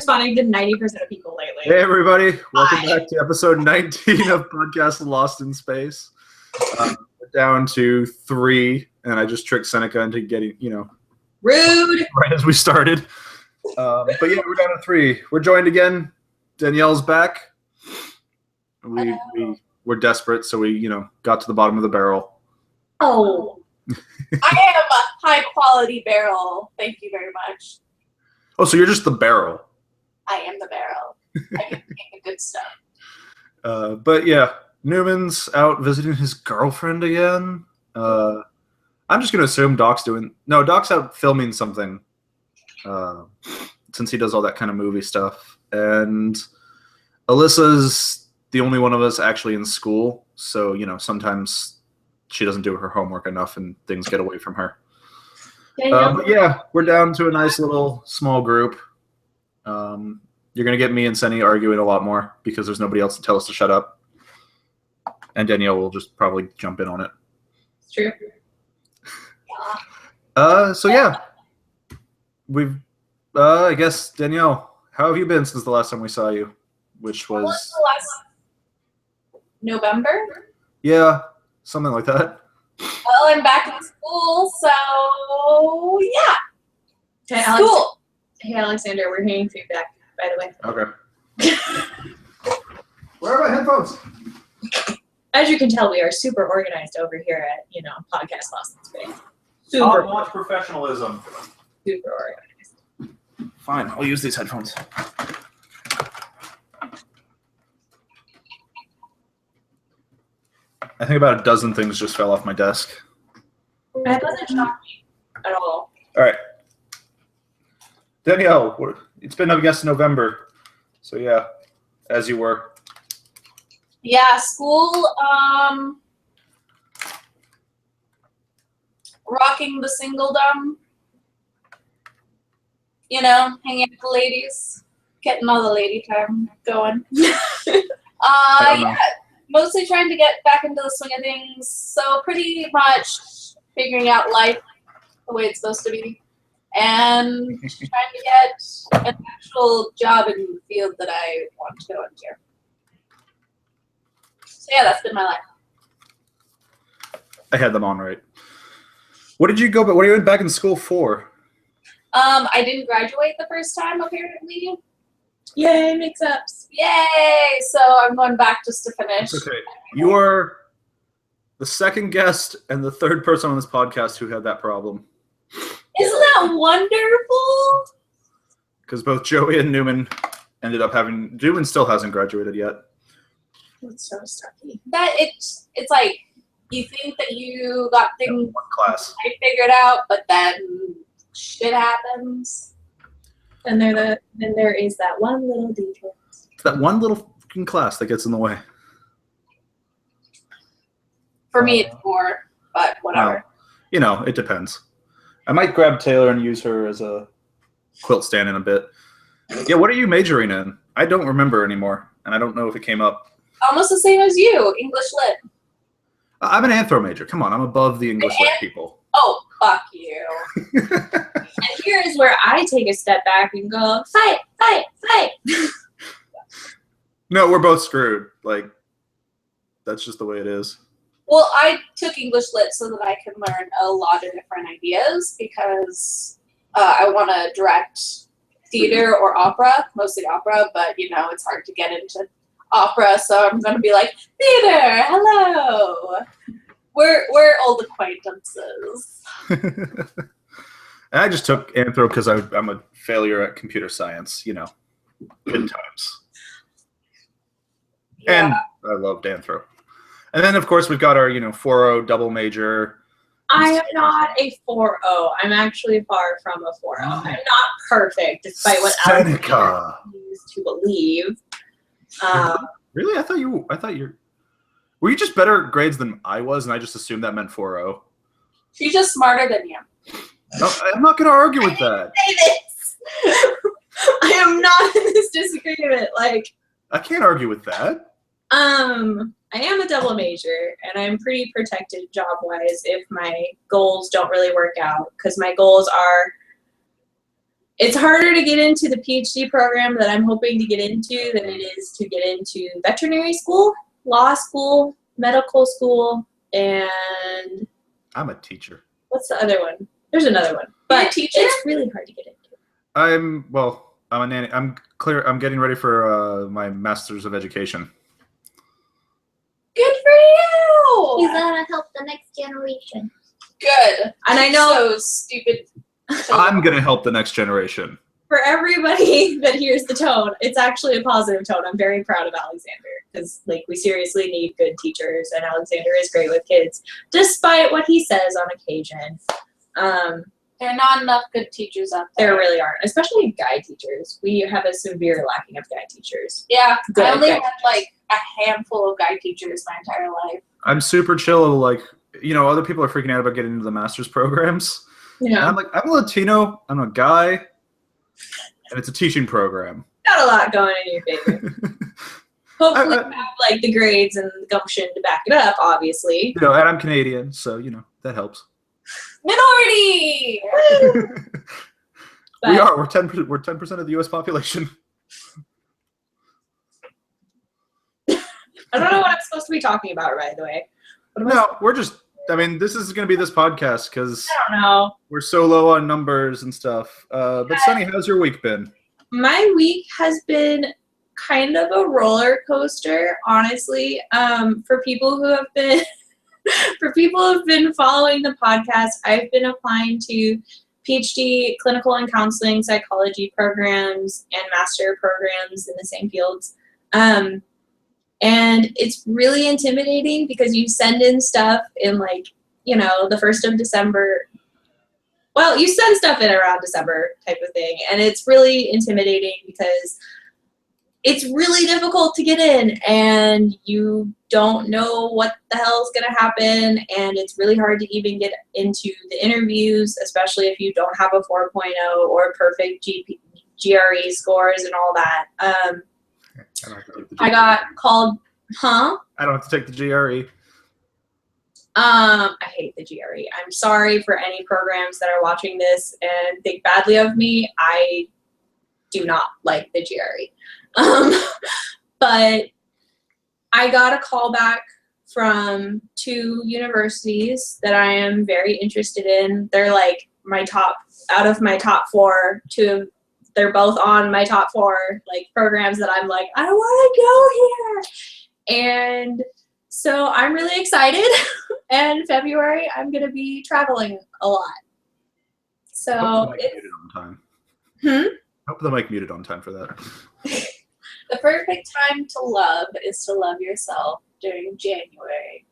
responding to 90% of people lately. Hey, everybody. Welcome back to episode 19 of Podcast Lost in Space. We're down to 3, and I just tricked Seneca into getting, Rude. right as we started. But yeah, we're down to 3. We're joined again. Danielle's back. We're desperate, so we, got to the bottom of the barrel. Oh. I am a high-quality barrel. Thank you very much. Oh, so you're just the barrel. I am the barrel. I can make the good stuff. But yeah, Newman's out visiting his girlfriend again. I'm just going to assume Doc's out filming something since he does all that kind of movie stuff. And Alyssa's the only one of us actually in school. So, sometimes she doesn't do her homework enough and things get away from her. But yeah, we're down to a nice little small group. You're going to get me and Senny arguing a lot more because there's nobody else to tell us to shut up. And Danielle will just probably jump in on it. It's true. So yeah, I guess, Danielle, how have you been since the last time we saw you? Which was... last November? Yeah, something like that. Well, I'm back in school, so yeah. School. Hey, Alexander, we're hearing feedback, by the way. Okay. Where are my headphones? As you can tell, we are super organized over here at, Podcast Lost in Space. Super Top-notch professionalism. Super organized. Fine, I'll use these headphones. I think about a dozen things just fell off my desk. That doesn't shock me at all. All right. Danielle, it's been, I guess, November. So, yeah, as you were. Yeah, school, rocking the singledom, hanging out with the ladies, getting all the lady time going. Yeah, mostly trying to get back into the swing of things, so pretty much figuring out life the way it's supposed to be, and trying to get an actual job in the field that I want to go into. So yeah, that's been my life. I had them on right. What are you back in school for? I didn't graduate the first time, apparently. Yay, mix-ups. Yay! So I'm going back just to finish. It's okay. You are the second guest and the third person on this podcast who had that problem. Isn't that wonderful? Because both Joey and Newman ended up having... Newman still hasn't graduated yet. That's so sucky. That it's like you think that you got things one class I figured out, but then shit happens. And then there is that one little detail. It's that one little fucking class that gets in the way. For me, it's 4, but whatever. It depends. I might grab Taylor and use her as a quilt stand in a bit. Yeah, what are you majoring in? I don't remember anymore, and I don't know if it came up. Almost the same as you, English Lit. I'm an anthro major. Come on, I'm above the English Lit people. Oh, fuck you. And here is where I take a step back and go, fight, fight, fight. No, we're both screwed. Like, that's just the way it is. Well, I took English Lit so that I could learn a lot of different ideas because I want to direct theater or opera, mostly opera, but, it's hard to get into opera, so I'm going to be like, theater, hello. We're old acquaintances. I just took anthro because I'm a failure at computer science, good times. Yeah. And I loved anthro. And then, of course, we've got our, 4.0 double major. I am not a 4.0. I'm actually far from a 4.0. I'm not perfect, despite what Seneca used to believe. Really? I thought you're... Were you just better grades than I was, and I just assumed that meant 4.0? She's just smarter than you. No, I'm not going to argue with that. Say this. I am not in this disagreement. I can't argue with that. I am a double major, and I'm pretty protected job-wise if my goals don't really work out, because my goals are it's harder to get into the PhD program that I'm hoping to get into than it is to get into veterinary school, law school, medical school, and I'm a teacher. what's the other one? There's another one. You're a But teacher? it's really hard to get into. I'm a nanny. I'm getting ready for my master's of education. Good for you. He's gonna help the next generation. Good. And I know So stupid. I'm gonna help the next generation. for everybody that hears the tone, it's actually a positive tone. I'm very proud of Alexander because, like, we seriously need good teachers, and Alexander is great with kids, despite what he says on occasion. There are not enough good teachers out there. There really aren't, especially guy teachers. We have a severe lacking of guy teachers. Yeah, Good I only guy had like a handful of guy teachers my entire life. I'm super chill. Like, other people are freaking out about getting into the master's programs. And Yeah, I'm like, I'm a Latino. I'm a guy, and it's a teaching program. not a lot going in your favor. Hopefully, I- you have like the grades and the gumption to back it up. Obviously, And I'm Canadian, so that helps. Minority. but We are. We're 10%. We're 10% of the U.S. population. I don't know what I'm supposed to be talking about, by the way. What am I No, we're just. I mean, this is going to be this podcast because I don't know. we're so low on numbers and stuff. But Sunny, how's your week been? My week has been kind of a roller coaster, honestly. For people who have been following the podcast, I've been applying to PhD clinical and counseling psychology programs and master programs in the same fields. And it's really intimidating because you send in stuff in the 1st of December. Well, you send stuff in around December type of thing. And it's really intimidating because it's really difficult to get in and you don't know what the hell is going to happen. And it's really hard to even get into the interviews, especially if you don't have a 4.0 or perfect GRE scores and all that. I don't have to take the I got called, I don't have to take the GRE. I hate the GRE. I'm sorry for any programs that are watching this and think badly of me. I do not like the GRE. But I got a call back from 2 universities that I am very interested in. They're like out of my top 4, they're both on my top 4 programs that I'm like, I want to go here. And so I'm really excited. And February, I'm going to be traveling a lot. So Hope they'll make muted on time. Hmm? Hope they'll make muted on time for that. The perfect time to love is to love yourself during January.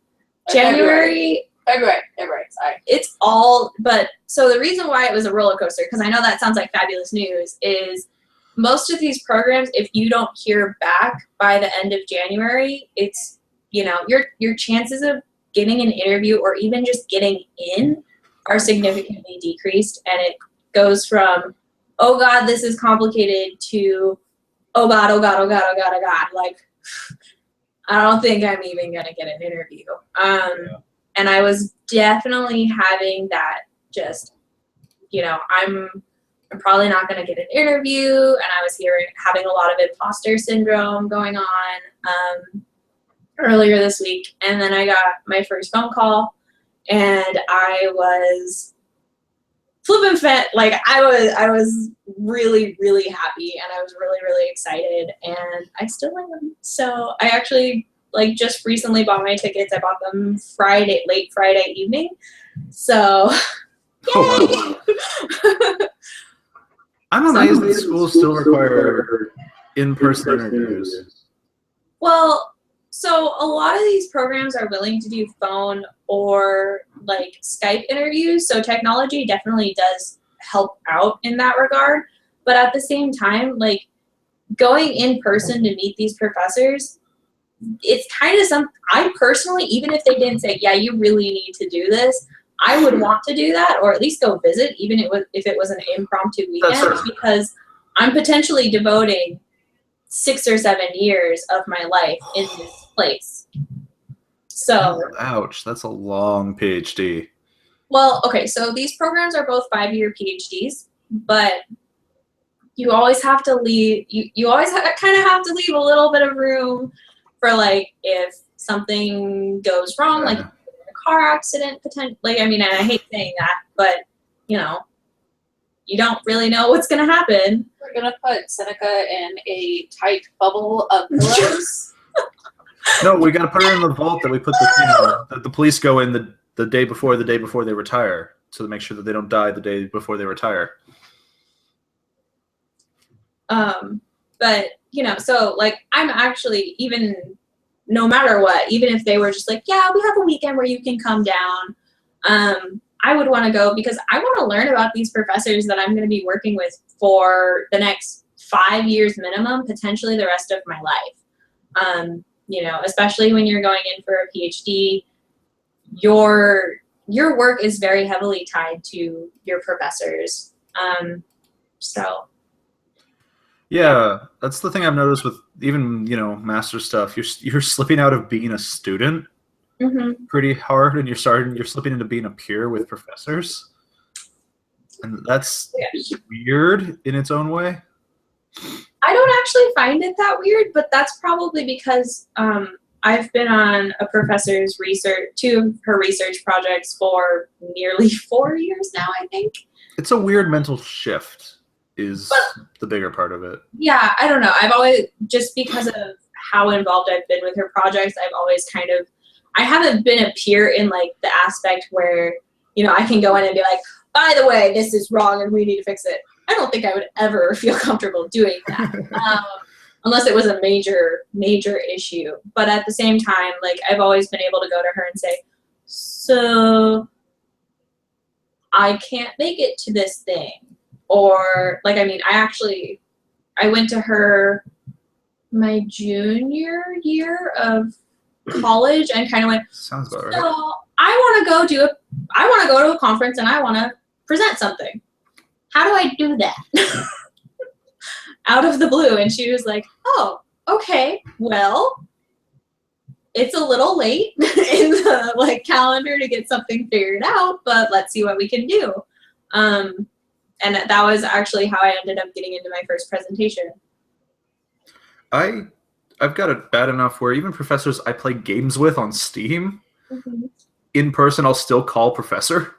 Or January, February, sorry. it's all, but so the reason why it was a roller coaster, because I know that sounds like fabulous news, is most of these programs, if you don't hear back by the end of January, it's, your chances of getting an interview or even just getting in are significantly decreased. And it goes from, oh God, this is complicated to, oh God, oh God, oh God, oh God, oh God. Like, I don't think I'm even going to get an interview. And I was definitely having that just, I'm probably not going to get an interview. And I was having a lot of imposter syndrome going on earlier this week. And then I got my first phone call and I was flipping fit. Like I was really, really happy and I was really, really excited and I still am. So I actually just recently bought my tickets. I bought them late Friday evening. So Oh, wow. I'm amazed that schools still require in-person interviews. Well, so a lot of these programs are willing to do phone or Skype interviews. So technology definitely does help out in that regard. But at the same time, going in person to meet these professors, it's kind of I personally, even if they didn't say, yeah, you really need to do this, I would want to do that or at least go visit, even if it was an impromptu weekend, because I'm potentially devoting 6 or 7 years of my life in this place. So, Ouch, that's a long PhD. well, okay, so these programs are both 5-year PhDs, but you always have to leave. You always kind of have to leave a little bit of room for like if something goes wrong, like a car accident potentially. Like, I mean, and I hate saying that, but you know, you don't really know what's gonna happen. We're gonna put Seneca in a tight bubble of pillows. No, we got to put her in the vault that we put the police go in the day before they retire, so to make sure that they don't die the day before they retire. But you know, so like I'm actually, even no matter what, even if they were just like, yeah, we have a weekend where you can come down, I would want to go because I want to learn about these professors that I'm going to be working with for the next 5 years minimum, potentially the rest of my life. You know, especially when you're going in for a PhD, your work is very heavily tied to your professors. So. Yeah, that's the thing I've noticed with even, you know, master stuff. You're slipping out of being a student pretty hard, and you're slipping into being a peer with professors, and that's weird in its own way. I don't actually find it that weird, but that's probably because I've been on a professor's two of her research projects for nearly 4 years now, I think. It's a weird mental shift is the bigger part of it. Yeah, I don't know. I've always, just because of how involved I've been with her projects, I've always kind of, I haven't been a peer in like the aspect where, you know, I can go in and be like, by the way, this is wrong and we need to fix it. I don't think I would ever feel comfortable doing that. Unless it was a major issue. But at the same time, like I've always been able to go to her and say, so I can't make it to this thing. Or like, I mean, I went to her my junior year of college and kind of went, sounds about right. So I want to go to a conference and I want to present something. How do I do that? Out of the blue. And she was like, oh, okay, well, it's a little late in the like calendar to get something figured out, but let's see what we can do. And that was actually how I ended up getting into my first presentation. I've got it bad enough where even professors I play games with on Steam, in person, I'll still call professor.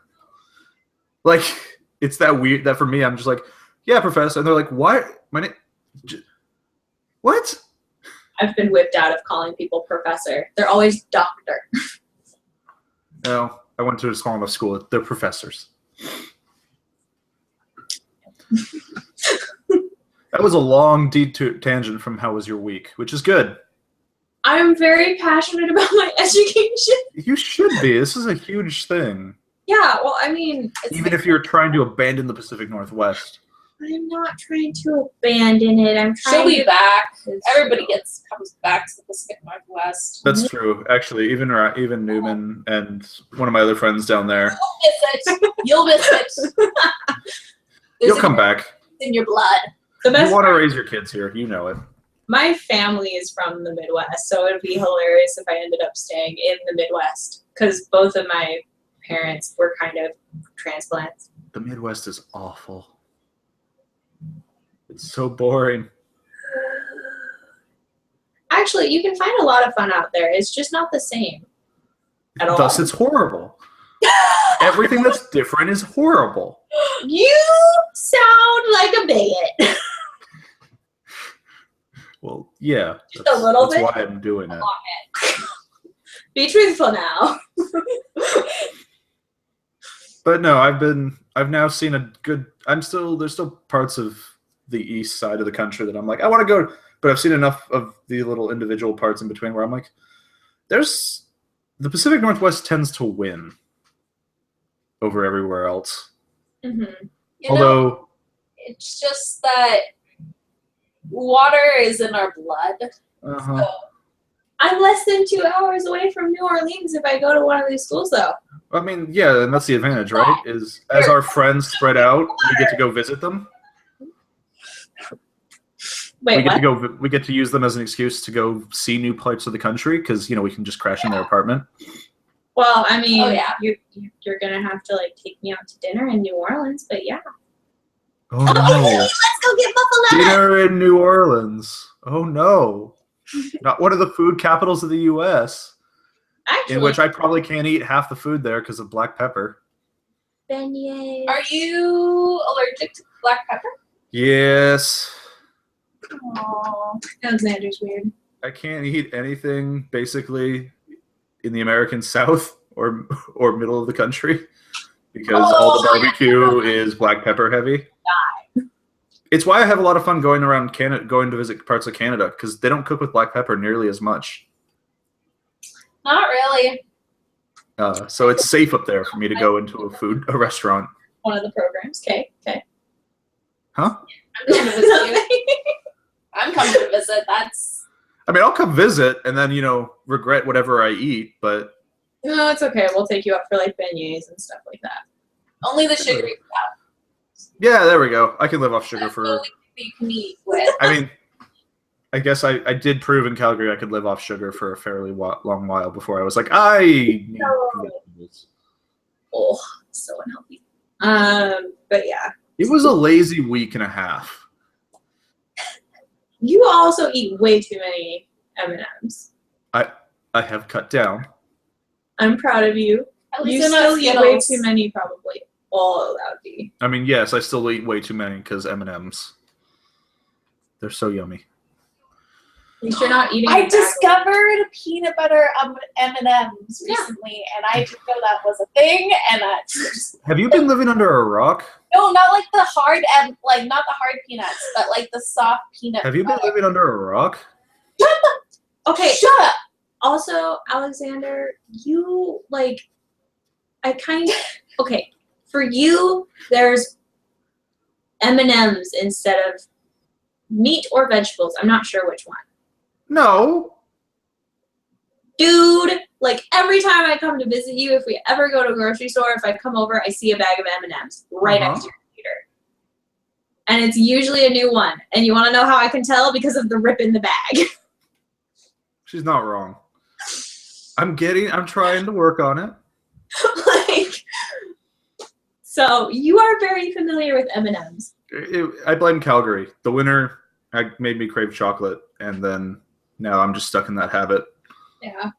Like, it's that weird that for me, I'm just like, yeah, professor. And they're like, what? My name? What? I've been whipped out of calling people professor. They're always doctor. No, I went to a small enough school. They're professors. That was a long tangent from how was your week, which is good. I'm very passionate about my education. You should be. This is a huge thing. Yeah, well, I mean... Even if you're trying to abandon the Pacific Northwest. I'm not trying to abandon it. I'm trying She'll be to... back. Everybody comes back to the Pacific Northwest. That's true. Actually, even Newman and one of my other friends down there. You'll miss it. You'll come back. In your blood. You want to raise your kids here. You know it. My family is from the Midwest, so it would be hilarious if I ended up staying in the Midwest, because both of my parents were kind of transplants. The Midwest is awful. It's so boring. Actually, you can find a lot of fun out there. It's just not the same at all. Thus, it's horrible. Everything that's different is horrible. You sound like a bigot. Well, yeah. Just a little bit. That's why I'm doing it. Be truthful now. But no, I've now seen a good. There's still parts of the east side of the country that I'm like, I want to go, but I've seen enough of the little individual parts in between where I'm like, the Pacific Northwest tends to win over everywhere else. Mm-hmm. Although it's just that water is in our blood. So I'm less than 2 hours away from New Orleans if I go to one of these schools, though. I mean, yeah, and that's the advantage, right? Is as our friends spread out, we get to go visit them. Wait, we get to use them as an excuse to go see new parts of the country because we can just crash in their apartment. Well, I mean, you're gonna have to like take me out to dinner in New Orleans, but yeah. Oh no. Let's go get muffaletta. Dinner in New Orleans. Oh no. Not one of the food capitals of the U.S. Actually, in which I probably can't eat half the food there because of black pepper. Beignets. Are you allergic to black pepper? Yes. Aww. Alexander's weird. I can't eat anything basically in the American South or middle of the country because all the barbecue is black pepper heavy. It's why I have a lot of fun going around Canada, going to visit parts of Canada because they don't cook with black pepper nearly as much. Not really. So it's safe up there for me to go into a restaurant. One of the programs. Okay. Huh? I'm coming to visit you. I'm coming to visit. That's. I mean, I'll come visit and then, regret whatever I eat, but No, it's okay. We'll take you out for like beignets and stuff like that. Only the sugary stuff. yeah, there we go. I can live off sugar That's the for, only thing that you can eat with. I mean, I guess I did prove in Calgary I could live off sugar for a fairly long while before I was like, I need vegetables. Oh, so unhealthy. But yeah, It was a lazy week and a half. you also eat way too many M&Ms. I have cut down. I'm proud of you. At You least they're not still eat way Skittles. too many, probably. Oh, that would be. I mean, yes, I still eat way too many because M&Ms. They're so yummy. At least you're not eating. I a bag of- discovered peanut butter M&Ms recently, and I didn't know that was a thing. And that's Have you been living under a rock? no, not like the hard not the hard peanuts, but like the soft peanut. Have you been butter. living under a rock? Okay. Shut up. Also, Alexander, you okay. For you, there's M&Ms instead of meat or vegetables. I'm not sure which one. No. Dude, like every time I come to visit you, if we ever go to a grocery store, if I come over, I see a bag of M&Ms right next to your computer. And it's usually a new one. And you want to know how I can tell? Because of the rip in the bag. She's not wrong. I'm trying to work on it. So you are very familiar with M&Ms. I blame Calgary. The winter made me crave chocolate, and then now I'm just stuck in that habit. Yeah.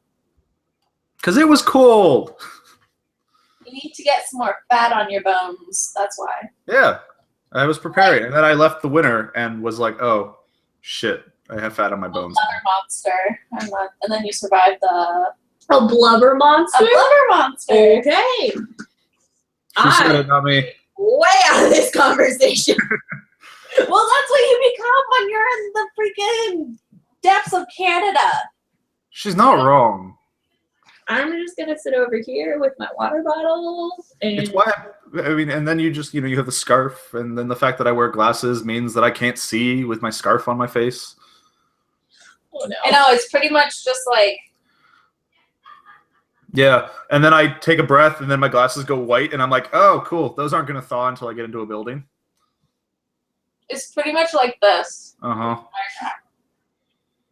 Because it was cold. You need to get some more fat on your bones. That's why. Yeah. I was preparing, and then I left the winter and was like, oh, shit. I have fat on my bones. Blubber monster, and then you survived the A blubber monster? blubber monster. Okay. She said it, not me. Way out of this conversation. Well, that's what you become when you're in the freaking depths of Canada. She's not wrong. I'm just gonna sit over here with my water bottle and It's why and then you just you have the scarf, and then the fact that I wear glasses means that I can't see with my scarf on my face. oh no. I know, it's pretty much just like, Yeah, and then I take a breath, and then my glasses go white, and I'm like, oh, cool. Those aren't gonna thaw until I get into a building. it's pretty much like this. Uh-huh.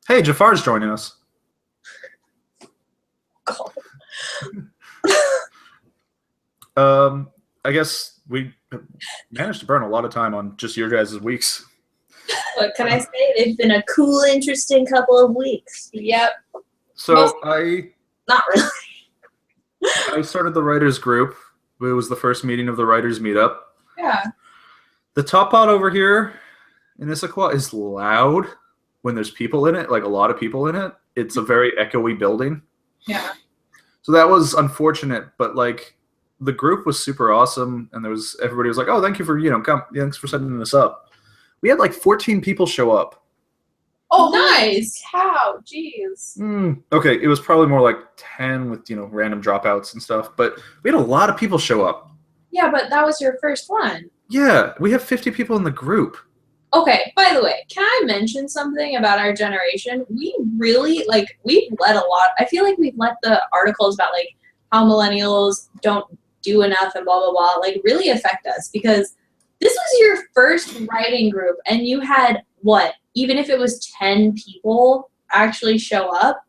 Hey, Jafar's joining us. I guess we managed to burn a lot of time on just your guys' weeks. What can I say? They've been a cool, interesting couple of weeks. Yep. So Most- Not really. I started the writers group. It was the first meeting of the writers meetup. Yeah. The top pot over here in Issaquah is loud when there's people in it, like a lot of people in it. It's a very echoey building. Yeah. So that was unfortunate, but like the group was super awesome, and everybody was like, "Oh, thank you for thanks for setting this up." We had like 14 people show up. Oh, Nice. Cow. Jeez. Okay, it was probably more like 10 with random dropouts and stuff, but we had a lot of people show up. Yeah, but that was your first one. Yeah, we have 50 people in the group. Okay, by the way, can I mention something about our generation? We really, we've let a lot. I feel like we've let the articles about, how millennials don't do enough and blah, blah, blah, really affect us. Because this was your first writing group, and you had, even if it was 10 people actually show up?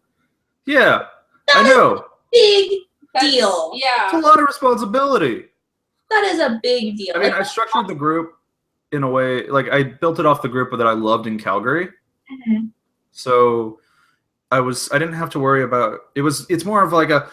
Yeah, That I is know. a big That's- deal. It's Yeah. a lot of responsibility. That is a big deal. I mean, I structured the group in a way, like I built it off the group that I loved in Calgary. Mhm. So I didn't have to worry about it's more of like a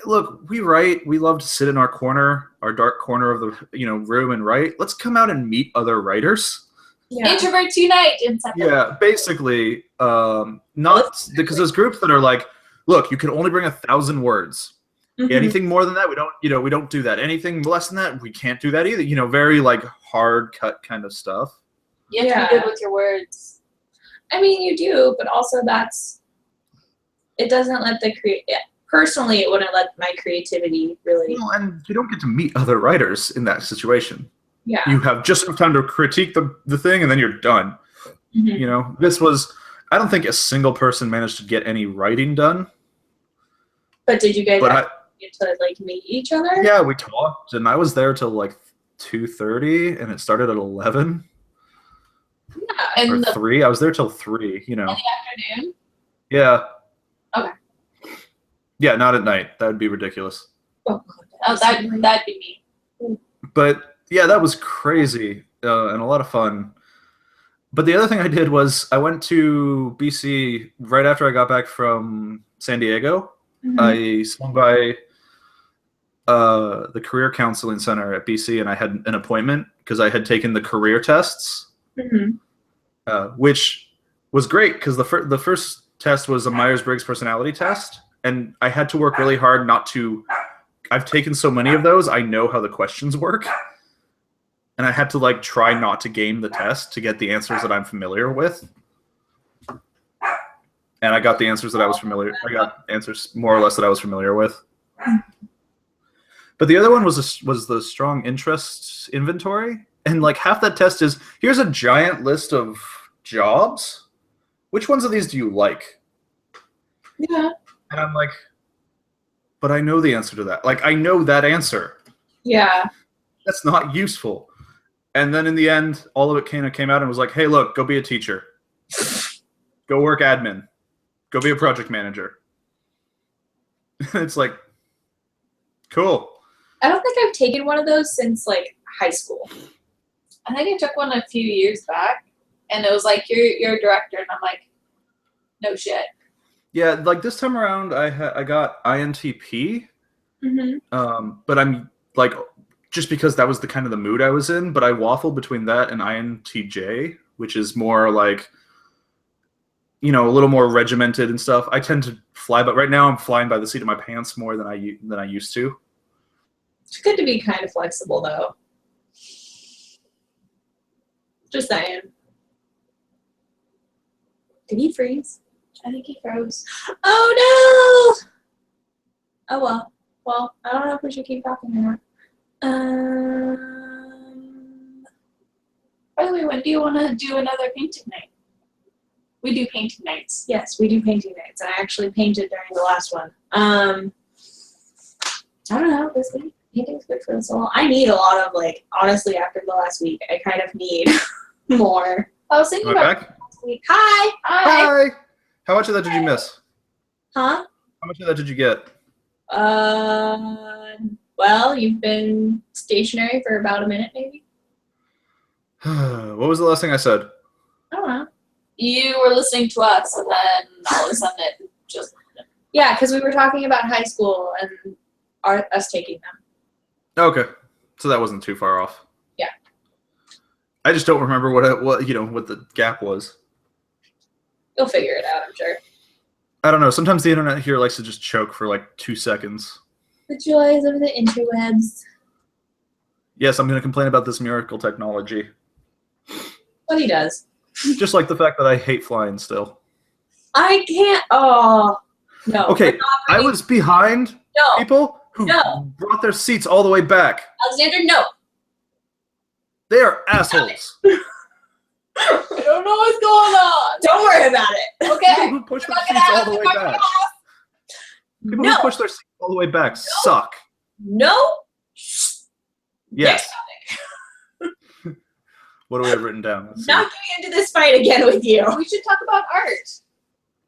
look, we write, we love to sit in our corner, our dark corner of the room and write. Let's come out and meet other writers. Yeah. Introverts unite in something. Yeah, basically, not because there's groups that are like, look, you can only bring 1,000 words. Mhm. Anything more than that, we don't do that. Anything less than that, we can't do that either. Very like hard cut kind of stuff. You have to be good with your words. I mean, you do, but also it doesn't let personally, it wouldn't let my creativity really. Well, and you don't get to meet other writers in that situation. Yeah. You have just enough time to critique the thing, and then you're done. Mhm. I don't think a single person managed to get any writing done. But did you guys But get to like meet each other? yeah, we talked, and I was there till like 2:30, and it started at 11 Yeah. or In the 3. I was there till 3. afternoon. Yeah. Okay. Yeah, not at night. That would be ridiculous. Oh, Oh, that'd be me. But yeah, that was crazy and a lot of fun. But the other thing I did was I went to BC right after I got back from San Diego. Mhm. I swung by the Career Counseling Center at BC, and I had an appointment because I had taken the career tests, Mhm. which was great because the first test was a Myers-Briggs personality test, and I had to work really hard not to. I've taken so many of those, I know how the questions work, and I had to like try not to game the test to get the answers that I'm familiar with. And I got the answers that I got answers more or less that I was familiar with. But the other one was the strong interest inventory, and like half that test is here's a giant list of jobs. Which ones of these do you like? Yeah. And I'm like, but I know the answer to that. Like I know that answer. Yeah. That's not useful. And then in the end, all of it came out and was like, hey, look, go be a teacher. Go work admin. Go be a project manager. It's like, cool. I don't think I've taken one of those since like high school. I think I took one a few years back, and it was like you're a director, and I'm like, no shit. Yeah, like this time around, I got INTP, Mm-hmm. but I'm like, just because that was the kind of the mood I was in, but I waffled between that and INTJ, which is more like, a little more regimented and stuff. I tend to fly, but right now I'm flying by the seat of my pants more than I used to. It's good to be kind of flexible, though. Just saying. Did he freeze? I think he froze. Oh no! Oh well. Well, I don't know if we should keep talking or not. By the way, when do you want to do another painting night? We do painting nights. Yes, we do painting nights. I actually painted during the last one. I don't know. This week, painting's good for the soul. I need a lot of honestly, after the last week, I kind of need more. I was thinking Am I about back? last week. Hi. Hi. Hi. How much of that did you miss? Huh? How much of that did you get? Well, you've been stationary for about a minute, maybe. What was the last thing I said? I don't know. You were listening to us, and then all of a sudden it just. Yeah, because we were talking about high school and us taking them. Okay, so that wasn't too far off. Yeah. I just don't remember what the gap was. You'll figure it out, I'm sure. I don't know. Sometimes the internet here likes to just choke for like 2 seconds. The joys of the interwebs. Yes, I'm going to complain about this miracle technology. What he does. Just like the fact that I hate flying still. I can't. Oh, no. Okay, we're not I bringing- was behind No. people who No. brought their seats all the way back. Alexander, no. They are assholes. I don't know what's going on. Don't worry about it. People Okay. who push their Knock it seats all out. the way Knock it back. off. People No. who push their seats all the way back suck. No. Yes. What do we have written down? Let's see. Not getting into this fight again with you. We should talk about art,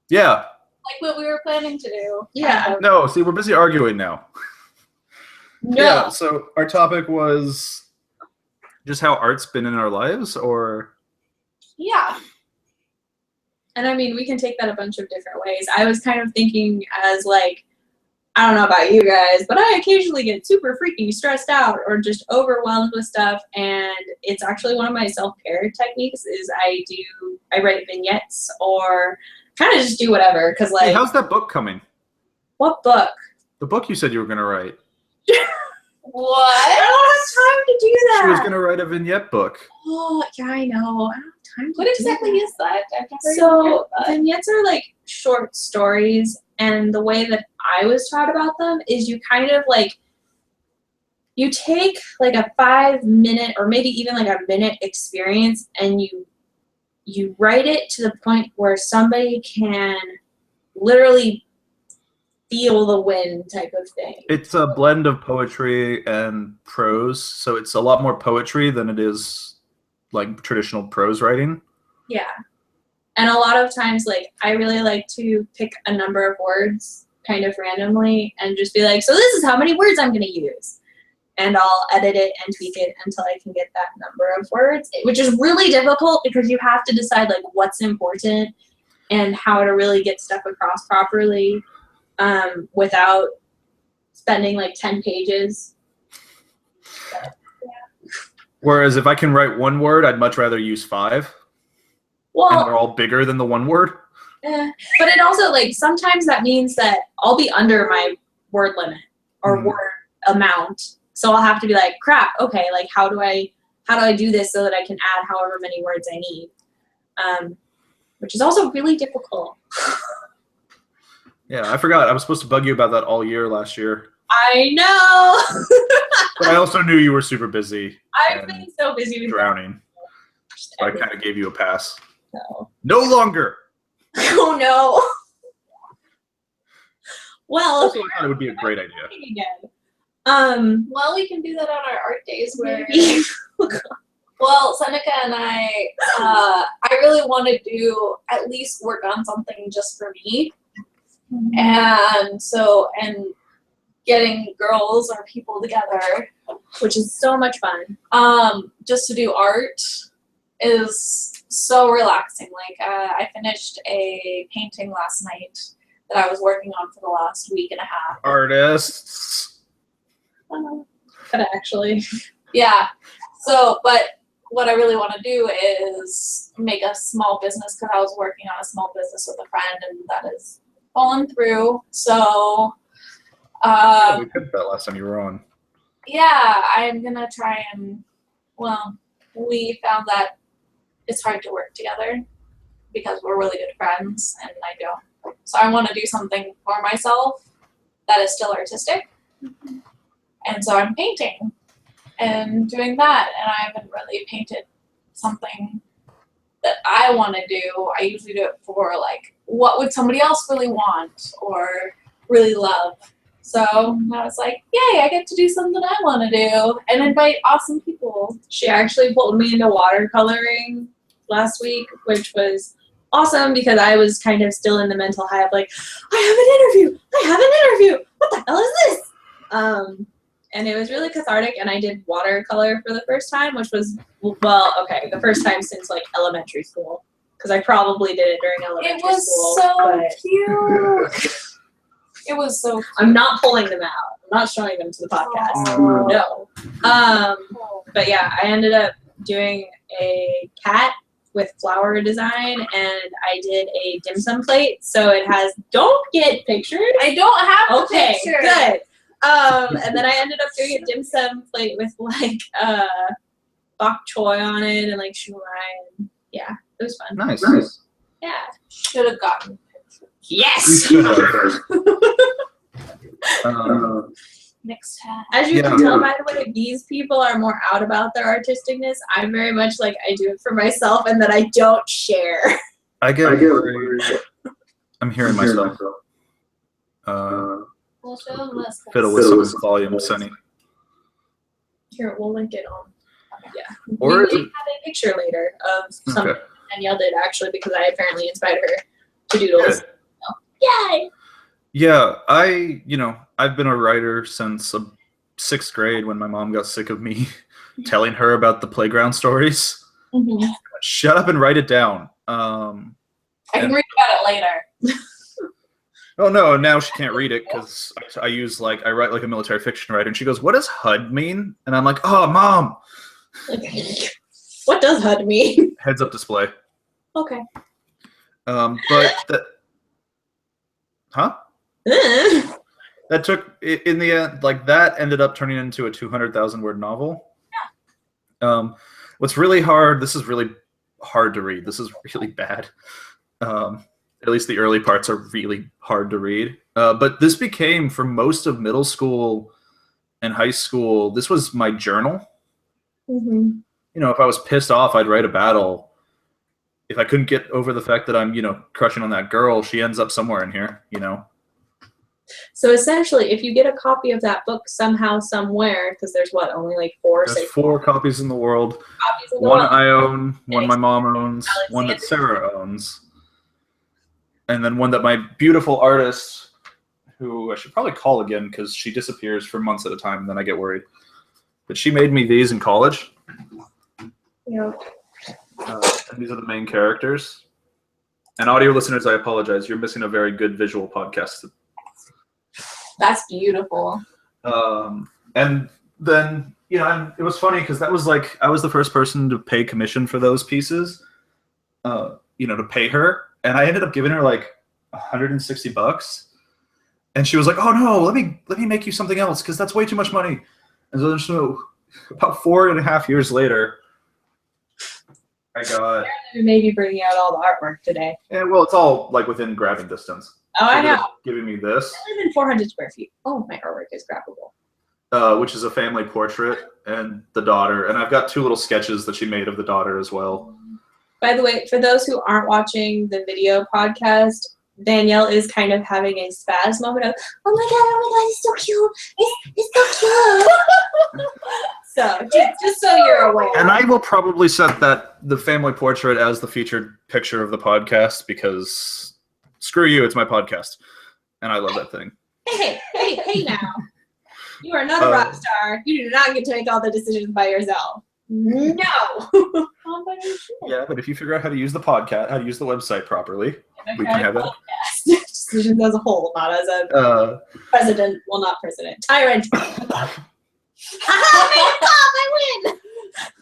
Yeah. like what we were planning to do. Yeah. No, see, we're busy arguing now. No. Yeah, so our topic was Just how art's been in our lives, or Yeah. And I mean, we can take that a bunch of different ways. I was kind of thinking as like, I don't know about you guys, but I occasionally get super freaking stressed out or just overwhelmed with stuff. And it's actually one of my self-care techniques is I write vignettes or kind of just do whatever. Cause hey, like, how's that book coming? what book? The book you said you were gonna write. What? I don't have time to do that. She was gonna write a vignette book. Oh, yeah, I know. I don't have time to What do exactly that. is that? I've never even heard So of that. vignettes are like short stories, and the way that I was taught about them is you kind of like you take like a 5-minute or maybe even like a minute experience and you write it to the point where somebody can literally feel the wind type of thing. It's a blend of poetry and prose, so it's a lot more poetry than it is like traditional prose writing. Yeah. And a lot of times, like, I really like to pick a number of words kind of randomly and just be like, so this is how many words I'm going to use. And I'll edit it and tweak it until I can get that number of words, which is really difficult because you have to decide, like, what's important and how to really get stuff across properly without spending, like, 10 pages. Whereas if I can write one word, I'd much rather use 5, Well, and they're all bigger than the one word. But it also, like, sometimes that means that I'll be under my word limit or word amount. So I'll have to be like, crap, okay, like, how do I do this so that I can add however many words I need? Which is also really difficult. Yeah, I forgot. I was supposed to bug you about that all year last year. I know! But I also knew you were super busy. I've been so busy with drowning. So I kind of gave you a pass. No. No longer! Oh, no. Well, Also, I thought it would be a great idea. again. Well, we can do that on our art days where. Well, Seneca and I really want to do at least work on something just for me, and getting girls or people together, which is so much fun. just to do art is so relaxing. Like I finished a painting last night that I was working on for the last week and a half. Artists. But actually, Yeah. So, but what I really want to do is make a small business because I was working on a small business with a friend and that has fallen through. So, Yeah, we picked that last time you were on. yeah, I'm going to try and, well, we found that it's hard to work together because we're really good friends and I don't. So I want to do something for myself that is still artistic. And so I'm painting and doing that, and I haven't really painted something that I want to do. I usually do it for like, what would somebody else really want or really love? So I was like, yay, I get to do something I want to do and invite awesome people. she actually pulled me into watercoloring last week, which was awesome because I was kind of still in the mental high of like, I have an interview. What the hell is this? And it was really cathartic, and I did watercolor for the first time, which was, well, okay, the first time since like elementary school, because I probably did it during elementary It was school. so but cute. It was so cute. I'm not pulling them out. I'm not showing them to the podcast. Oh. No. But yeah, I ended up doing a cat with flower design, and I did a dim sum plate. So it has, don't get pictures. I don't have the Okay, picture. good. And then I ended up doing a dim sum plate with like bok choy on it and like shumai, and yeah, it was fun. Nice. Yeah. Should have gotten pictures. Yes. Next time. As you Yeah. can tell by the way, these people are more out about their artisticness. I'm very much like I do it for myself and that I don't share. I get worried. I'm hearing myself. We'll show them this. Fiddle with some of the volume, Sunny. Here, we'll link it on. Yeah. Or we is may it- have a picture later of something Okay. Danielle did actually because I apparently inspired her to doodle. Good. So, yay! Yeah, I've been a writer since 6th grade when my mom got sick of me telling her about the playground stories. Mhm. Shut up and write it down. I can read about it later. Oh no, now she can't read it because I write like a military fiction writer, and she goes, "What does HUD mean?" And I'm like, "Oh, mom." What does HUD mean? Heads up display. Okay. But that, huh? That took in the end, like that ended up turning into a 200,000 word novel. Yeah. What's really hard? This is really hard to read. This is really bad. At least the early parts are really hard to read. But this became, for most of middle school and high school, this was my journal. Mm-hmm. You know, if I was pissed off, I'd write a battle. If I couldn't get over the fact that I'm, crushing on that girl, she ends up somewhere in here, So essentially, if you get a copy of that book somehow, somewhere, because there's only like There's 4 copies in the world. copies in the One world. I own, one my mom owns, one that Alexander. Sarah owns, and then one that my beautiful artist, who I should probably call again because she disappears for months at a time, and then I get worried. But she made me these in college. Yeah. And these are the main characters. And audio listeners, I apologize. You're missing a very good visual podcast. That's beautiful. And then, and it was funny because that was like, I was the first person to pay commission for those pieces, to pay her. And I ended up giving her like $160. And she was like, "Oh no, let me make you something else because that's way too much money." And so about 4.5 years later, I got. We may be bringing out all the artwork today. And well, it's all like within grabbing distance. Oh, I They're know. Giving me this, I live in 400 square feet. Oh, my artwork is grabbable. which is a family portrait and the daughter, and I've got 2 little sketches that she made of the daughter as well. By the way, for those who aren't watching the video podcast, Danielle is kind of having a spaz moment of, oh my god, it's so cute. It's so cute. So, just so you're aware. And I will probably set the family portrait as the featured picture of the podcast because screw you, it's my podcast, and I love that thing. Hey now. You are not a rock star. You do not get to make all the decisions by yourself. No. Yeah, but if you figure out how to use the podcast, how to use the website properly, we can have it. Decisions as a whole, not as a president. Well, not president. Tyrant. I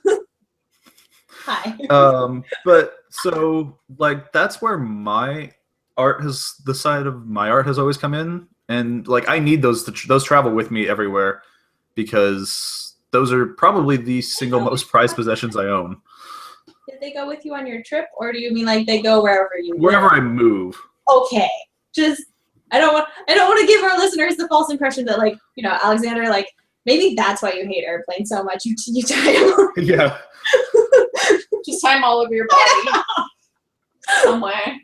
win. Hi. But so like that's where my art the side of my art has always come in, and like I need those travel with me everywhere because those are probably the single most prized possessions I own. Did they go with you on your trip, or do you mean like they go wherever you Wherever live? I move. Okay. Just I don't want to give our listeners the false impression that like, Alexander, like maybe that's why you hate airplanes so much. You tie them. Yeah. Just tie them all over your body. Somewhere.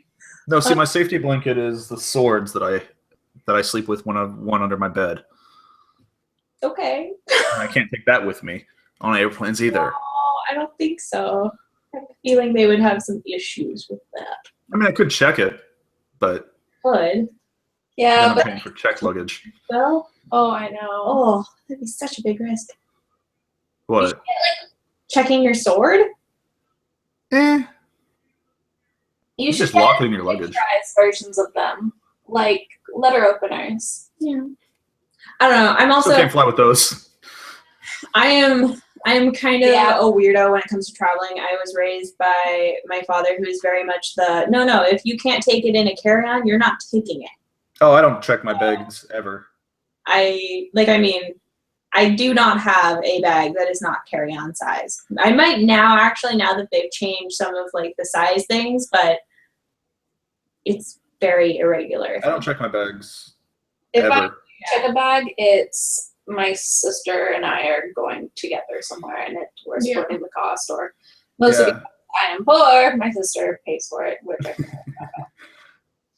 No, see, my safety blanket is the swords that I sleep with one under my bed. Okay. And I can't take that with me on airplanes either. No, I don't think so. I have a feeling they would have some issues with that. I mean, I could check it, but Good. Yeah, then I'm but paying for checked luggage. Well, I know. oh, that'd be such a big risk. What? Checking your sword? Eh. You You should just get lock it in your luggage. miniaturized versions of them, like letter openers. Yeah. I don't know. I'm Still also can't fly with those. I am kind of Yeah. a weirdo when it comes to traveling. I was raised by my father, who is very much no, if you can't take it in a carry-on, you're not taking it. Oh, I don't check my bags ever. I do not have a bag that is not carry-on size. I might now that they've changed some of like the size things, but it's very irregular. I don't check my bags If I ever. check a bag, it's my sister and I are going together somewhere, and we're splitting the cost. Or mostly Yeah. because I am poor, my sister pays for it, which I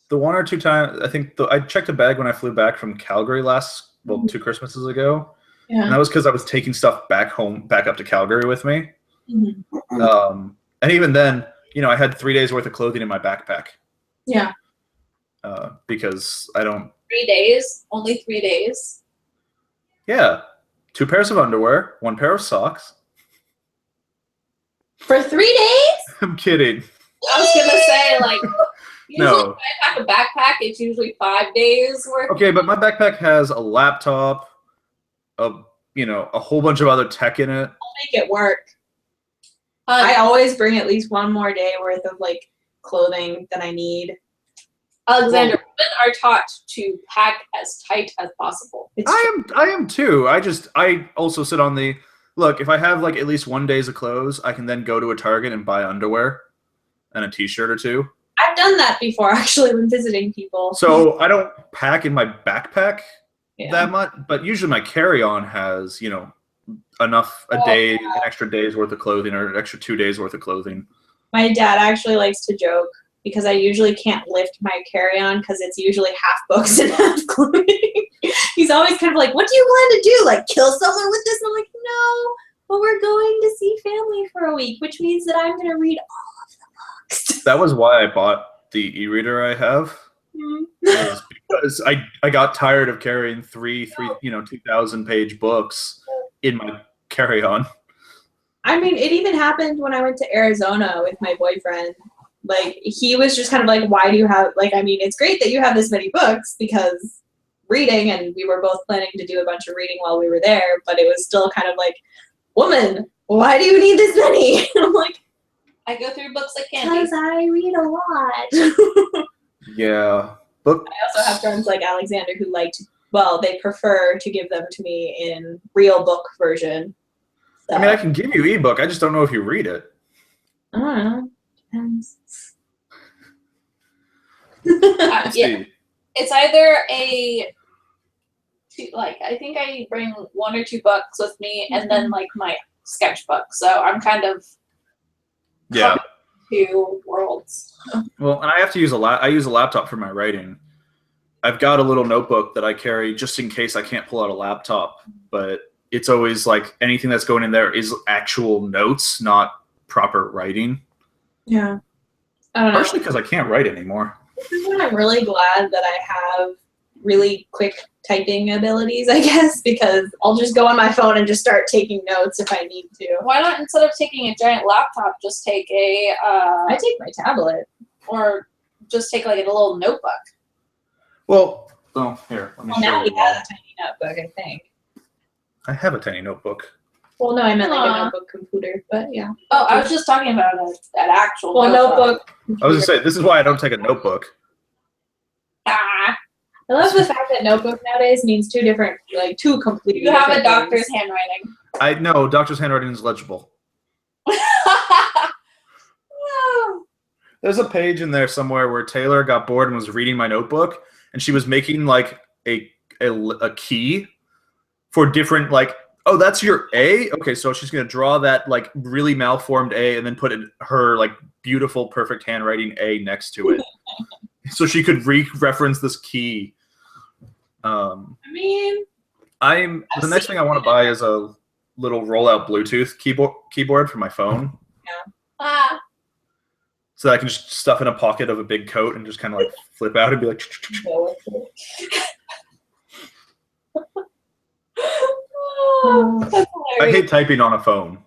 The 1 or 2 times, I think I checked a bag when I flew back from Calgary 2 Christmases ago. And Yeah. that was because I was taking stuff back up to Calgary with me. Mhm. And even then, I had 3 days worth of clothing in my backpack. Yeah. Because I don't. 3 days, only 3 days. Yeah. 2 pairs of underwear, 1 pair of socks. For 3 days? I'm kidding. I was gonna say like usually No. when I pack a backpack, it's usually 5 days worth. Okay, but my backpack has a laptop, a whole bunch of other tech in it. Make it work. I always bring at least one more day worth of like clothing that I need. Alexander, women are taught to pack as tight as possible. I am too. I also sit on the look. If I have like at least 1 days of clothes, I can then go to a Target and buy underwear and a T-shirt or two. I've done that before actually when visiting people. So I don't pack in my backpack Yeah. that much, but usually my carry-on has enough an extra day's worth of clothing or an extra 2 days worth of clothing. My dad actually likes to joke because I usually can't lift my carry-on because it's usually half books and half clothing. He's always kind of like, what do you plan to do? Like kill someone with this? And I'm like, no, but we're going to see family for a week, which means that I'm going to read all of the books. That was why I bought the e-reader I have. Was because I got tired of carrying three 2,000-page books in my carry-on. I mean, it even happened when I went to Arizona with my boyfriend. Like, he was just kind of like, why do you have, like, I mean, it's great that you have this many books because reading, and we were both planning to do a bunch of reading while we were there, but it was still kind of like, woman, why do you need this many? And I'm like, I go through books like candy. because I read a lot. Yeah. Book. I also have friends like Alexander who they prefer to give them to me in real book version. So, I mean, I can give you ebook. I just don't know if you read it. I don't know. Depends. Yeah. See. It's either I think I bring 1 or 2 books with me and then like my sketchbook. So I'm kind of Yeah. 2 worlds. Well, and I have to use I use a laptop for my writing. I've got a little notebook that I carry just in case I can't pull out a laptop, but it's always like anything that's going in there is actual notes, not proper writing. Yeah. I don't know. Partially because I can't write anymore. This is when I'm really glad that I have really quick typing abilities, I guess, because I'll just go on my phone and just start taking notes if I need to. Why not, instead of taking a giant laptop, just take I take my tablet. or just take like a little notebook? Well, here, let me Well, show now you. he has a tiny notebook, I think. I have a tiny notebook. Well, no, I meant like a Aw. notebook computer, but yeah. Oh, I was just talking about an actual Well, notebook. notebook. I was gonna say this is why I don't take a notebook. Ah, I love the fact that notebook nowadays means two completely. you have a different doctor's things. handwriting. I know doctor's handwriting is legible. There's a page in there somewhere where Taylor got bored and was reading my notebook, and she was making like a key for different oh, that's your A? Okay, so she's gonna draw that like really malformed A and then put her like beautiful, perfect handwriting A next to it. So she could reference this key. I mean, The next thing I want to buy is a little rollout Bluetooth keyboard for my phone. Ah, So that I can just stuff in a pocket of a big coat and just kind of like flip out and be like. go with it. oh, that's I hilarious. hate typing on a phone.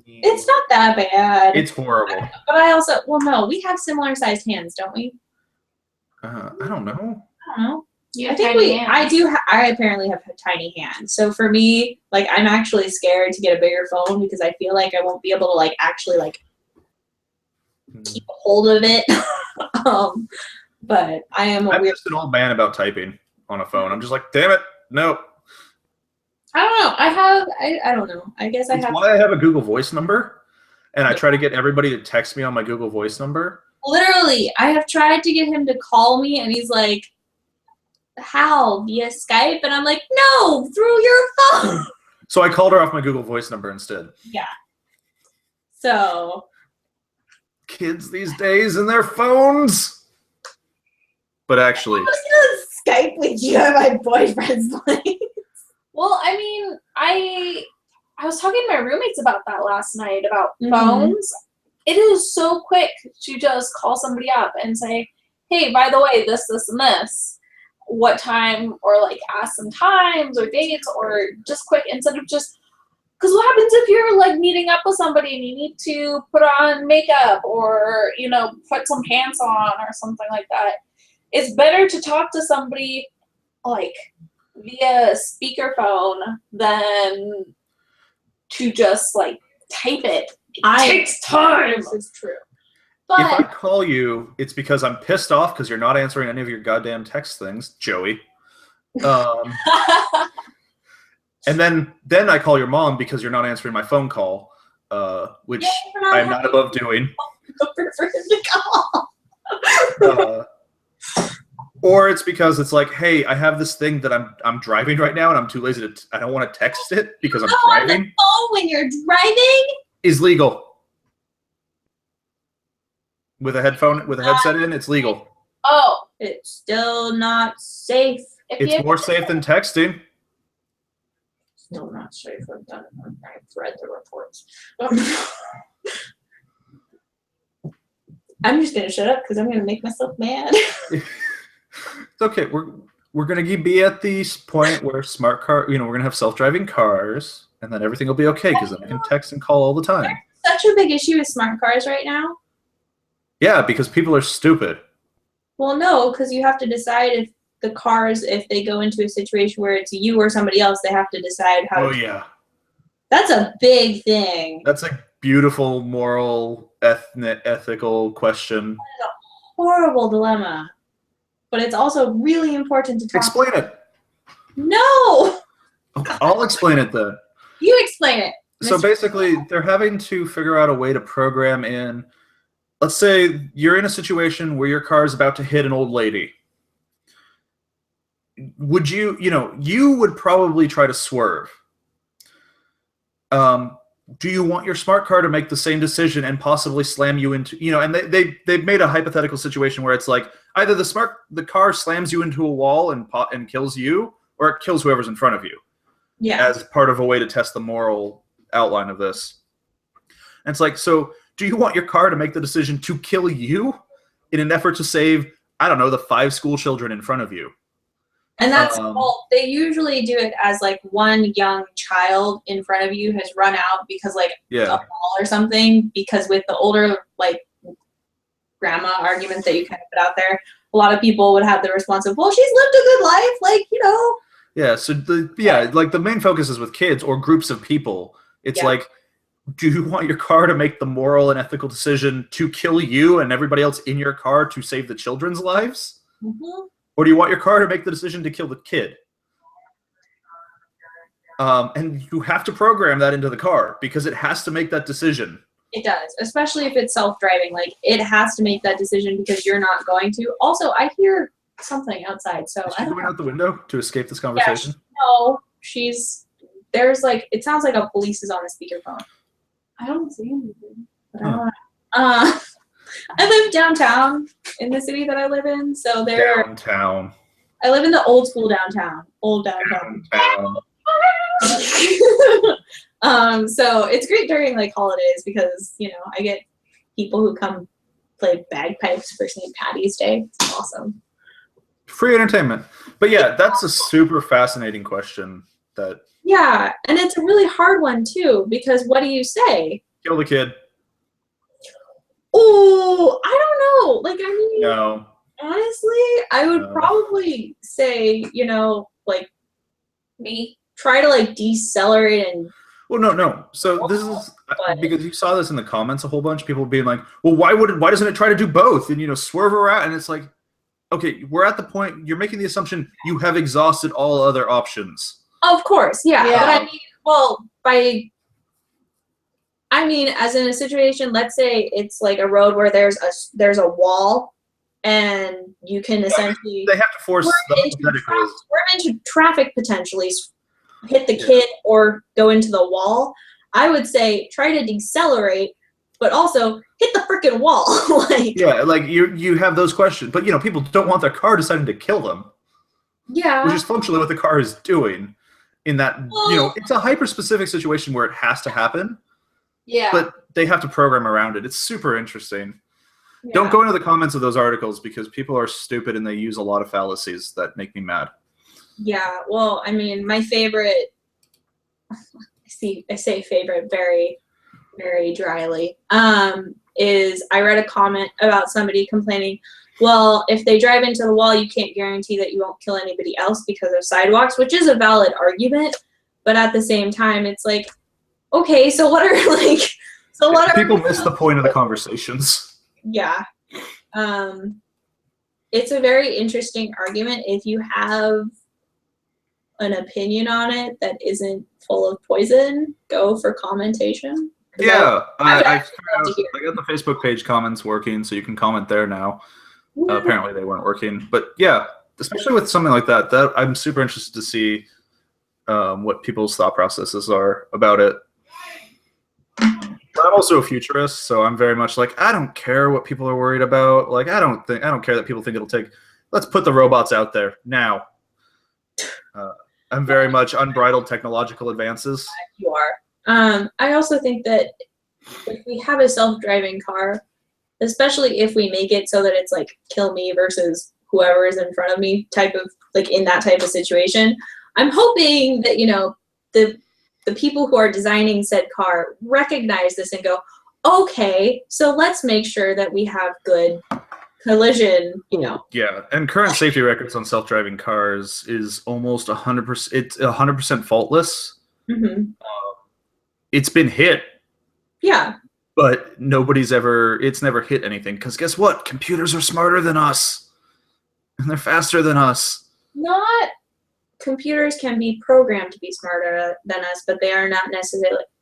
It's not that bad. It's horrible. But I also, no, we have similar sized hands, don't we? I don't know. I don't know. You I have think tiny hands. I apparently have tiny hands. So for me, like, I'm actually scared to get a bigger phone because I feel like I won't be able to like actually like keep a hold of it. But I am a I'm weird. just an old man about typing on a phone. I'm just like, damn it, no. I don't know. I don't know. I guess I It's have. why I have a Google Voice number, and I try to get everybody to text me on my Google Voice number. Literally, I have tried to get him to call me, and he's like, "How? Via Skype?" And I'm like, "No, through your phone." So I called her off my Google Voice number instead. So Kids these days and their phones. But actually, I was gonna Skype with you at my boyfriend's place. Well, I mean, I was talking to my roommates about that last night about Mhm. phones. It is so quick to just call somebody up and say, "Hey, by the way, this, and this. What time?" Or like ask some times or dates or just quick instead of just Because what happens if you're like meeting up with somebody and you need to put on makeup or, you know, put some pants on or something like that? It's better to talk to somebody like via speakerphone than to just like type it. It takes time. This is true. If I But call you, it's because I'm pissed off because you're not answering any of your goddamn text things, Joey. And then I call your mom because you're not answering my phone call, which I'm not above doing. Or it's because it's like, hey, I have this thing that I'm driving right now, and I'm too lazy I don't want to text it because I'm driving. Oh, when you're driving? Is legal. With a headset in, it's legal. oh, It's still not safe. if It's you more safe than texting. Still not safe. I've read the reports. I'm just gonna shut up because I'm gonna make myself mad. It's okay. We're gonna be at the point where we're gonna have self-driving cars, and then everything will be okay because then I can text and call all the time. Such a big issue with smart cars right now. Yeah, because people are stupid. Well, no, because you have to decide if the cars, if they go into a situation where it's you or somebody else, they have to decide how. Oh yeah, That's a big thing. that's a beautiful, moral, ethical question. Horrible dilemma. But it's also really important to talk. Explain it. No, I'll explain it then. you explain it. So Mr. basically, they're having to figure out a way to program in. Let's say you're in a situation where your car is about to hit an old lady. Would you would probably try to swerve. Do you want your smart car to make the same decision and possibly slam you into, and they've made a hypothetical situation where it's like either the car slams you into a wall and kills you, or it kills whoever's in front of you. Yeah. As part of a way to test the moral outline of this. And it's like, so do you want your car to make the decision to kill you in an effort to save, I don't know, the 5 school children in front of you? And that's well, they usually do it as like one young child in front of you has run out because like a fall or something. Because with the older like grandma argument that you kind of put out there, a lot of people would have the response of, well, she's lived a good life, like, Yeah, so like the main focus is with kids or groups of people. It's like, do you want your car to make the moral and ethical decision to kill you and everybody else in your car to save the children's lives? Mm-hmm. Or do you want your car to make the decision to kill the kid? And you have to program that into the car because it has to make that decision. It does, especially if it's self-driving. Like, it has to make that decision because you're not going to. Also, I hear something outside, so Is she going out the window to escape this conversation? No, there's like, it sounds like a police is on a speakerphone. I don't see anything. But I don't know. I live downtown in the city that I live in, so Downtown. I live in the old school downtown, old downtown. So it's great during like holidays because I get people who come play bagpipes for St. Patty's Day. It's awesome. Free entertainment. But yeah, that's a super fascinating question. Yeah, and it's a really hard one too because what do you say? Kill the kid. Oh, I don't know. Like, I mean, No. honestly, I would probably say, like, try to like decelerate and. Well, no. So this is because you saw this in the comments a whole bunch. People being like, "Well, why doesn't it try to do both and swerve around?" And it's like, okay, we're at the point. You're making the assumption you have exhausted all other options. Of course, yeah. Yeah. But as in a situation, let's say it's like a road where there's a wall, and you can essentially they have to force swerve into traffic potentially, hit the kid or go into the wall. I would say try to decelerate, but also hit the freaking wall. You have those questions, but people don't want their car deciding to kill them. Yeah, which is functionally what the car is doing. In that it's a hyper specific situation where it has to happen. Yeah. But they have to program around it. It's super interesting. yeah. Don't go into the comments of those articles because people are stupid and they use a lot of fallacies that make me mad. Yeah, well, my favorite. I I say favorite very, very dryly, is I read a comment about somebody complaining, well, if they drive into the wall, you can't guarantee that you won't kill anybody else because of sidewalks, which is a valid argument. But at the same time, it's like, okay, so what are People miss the point of the conversations. Yeah. It's a very interesting argument. If you have an opinion on it that isn't full of poison, go for commentation. Yeah, I love to hear. got the Facebook page comments working, so you can comment there now. Apparently they weren't working, but yeah, especially with something like that, I'm super interested to see what people's thought processes are about it. But I'm also a futurist, so I'm very much like, I don't care what people are worried about. Like, I don't care that people think it'll take. Let's put the robots out there now. I'm very much unbridled technological advances. You are. I also think that if we have a self-driving car, especially if we make it so that it's like kill me versus whoever is in front of me type of, like in that type of situation, I'm hoping that, the people who are designing said car recognize this and go, okay, so let's make sure that we have good collision, Yeah, and current safety records on self-driving cars is almost 100%. It's 100% faultless. Mm-hmm. It's been hit. Yeah. But it's never hit anything, because guess what? Computers are smarter than us, and they're faster than us. Computers can be programmed to be smarter than us, but they are not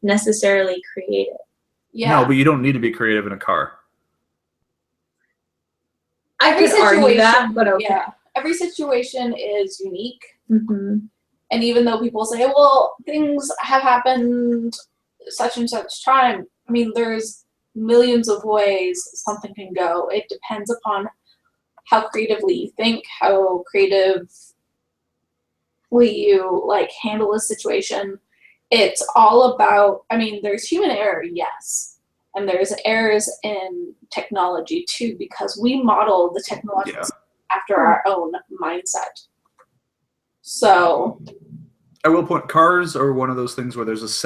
necessarily creative. Yeah. No, but you don't need to be creative in a car. I could argue that, but okay. Yeah. Every situation is unique. Mm-hmm. And even though people say, well, things have happened such and such time, I mean, there's millions of ways something can go. It depends upon how creatively you think, how creatively you handle a situation. It's all about, there's human error, yes. And there's errors in technology too, because we model the technology after our own mindset. So I will point, cars are one of those things where there's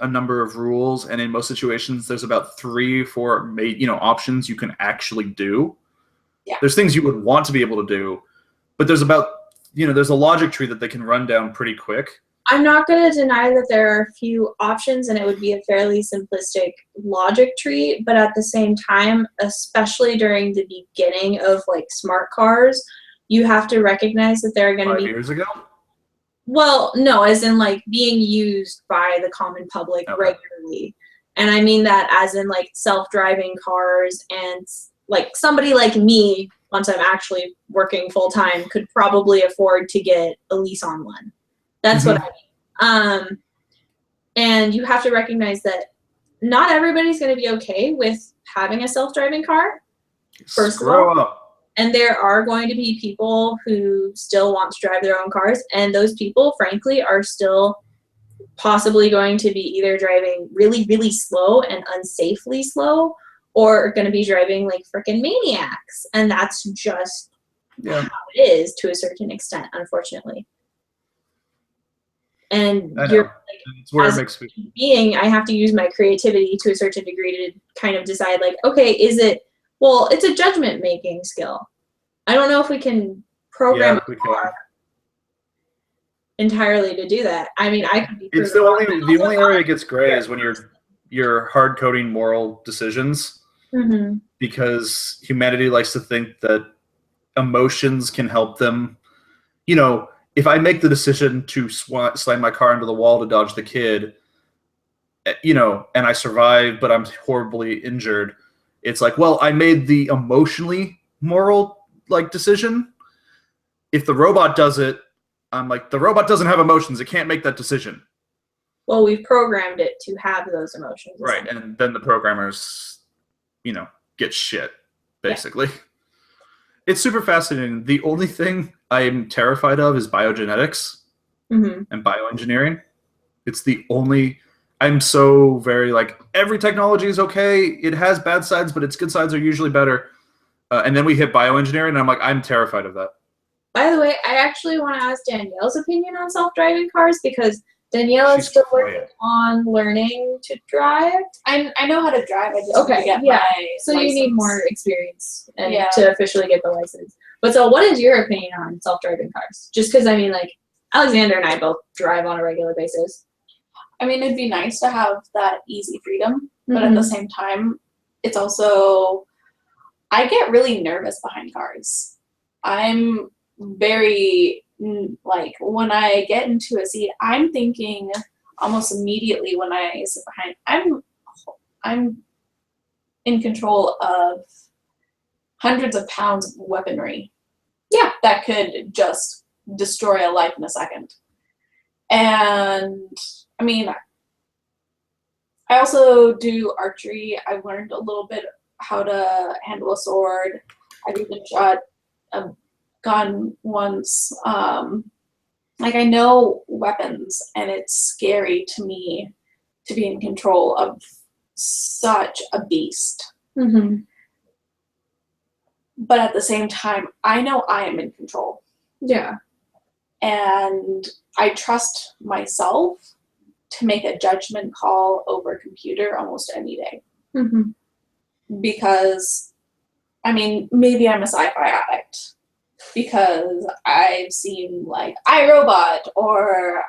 a number of rules, and in most situations there's about 3 or 4 options you can actually do. Yeah. There's things you would want to be able to do, but there's there's a logic tree that they can run down pretty quick. I'm not going to deny that there are a few options, and it would be a fairly simplistic logic tree, but at the same time, especially during the beginning of smart cars, you have to recognize that there are going to be 5 years ago. Well, no, as in being used by the common public regularly. And I mean that as in self-driving cars, and somebody like me, once I'm actually working full time, could probably afford to get a lease on one. That's what I mean. And you have to recognize that not everybody's going to be okay with having a self-driving car. First of all. And there are going to be people who still want to drive their own cars, and those people, frankly, are still possibly going to be either driving really, really slow and unsafely slow, or going to be driving like frickin' maniacs. And that's just how it is to a certain extent, unfortunately. And it's where it makes me being, I have to use my creativity to a certain degree to kind of decide, okay, it's a judgment making skill. I don't know if we can program a car entirely to do that. I mean, I could be. It's the only area it gets gray is when you're hard coding moral decisions, because humanity likes to think that emotions can help them. If I make the decision to slam my car into the wall to dodge the kid, and I survive, but I'm horribly injured, it's I made the emotionally moral decision. If the robot does it, I'm the robot doesn't have emotions. It can't make that decision. Well, we've programmed it to have those emotions. Right, and then the programmers, get shit, basically. Yeah. It's super fascinating. The only thing I'm terrified of is biogenetics and bioengineering. It's the only... I'm so very every technology is okay. It has bad sides, but its good sides are usually better. And then we hit bioengineering, and I'm terrified of that. By the way, I actually want to ask Danielle's opinion on self-driving cars, because Danielle is She's still quiet. working on learning to drive. I know how to drive. I just need to Okay, get yeah. my So you need license. more experience and Yeah. to officially get the license. But so what is your opinion on self-driving cars? Just because, I mean, like, Alexander and I both drive on a regular basis. I mean, it'd be nice to have that easy freedom, but at the same time, it's also, I get really nervous behind cars. I'm very, like, when I get into a seat, I'm thinking almost immediately when I sit behind, I'm in control of hundreds of pounds of weaponry. Yeah, that could just destroy a life in a second. And I mean, I also do archery. I've learned a little bit how to handle a sword. I've even shot a gun once. Like, I know weapons, and it's scary to me to be in control of such a beast. Mm-hmm. But at the same time, I know I am in control. Yeah. And I trust myself to make a judgment call over a computer almost any day. Mm-hmm. Because, I mean, maybe I'm a sci-fi addict because I've seen, like, iRobot, or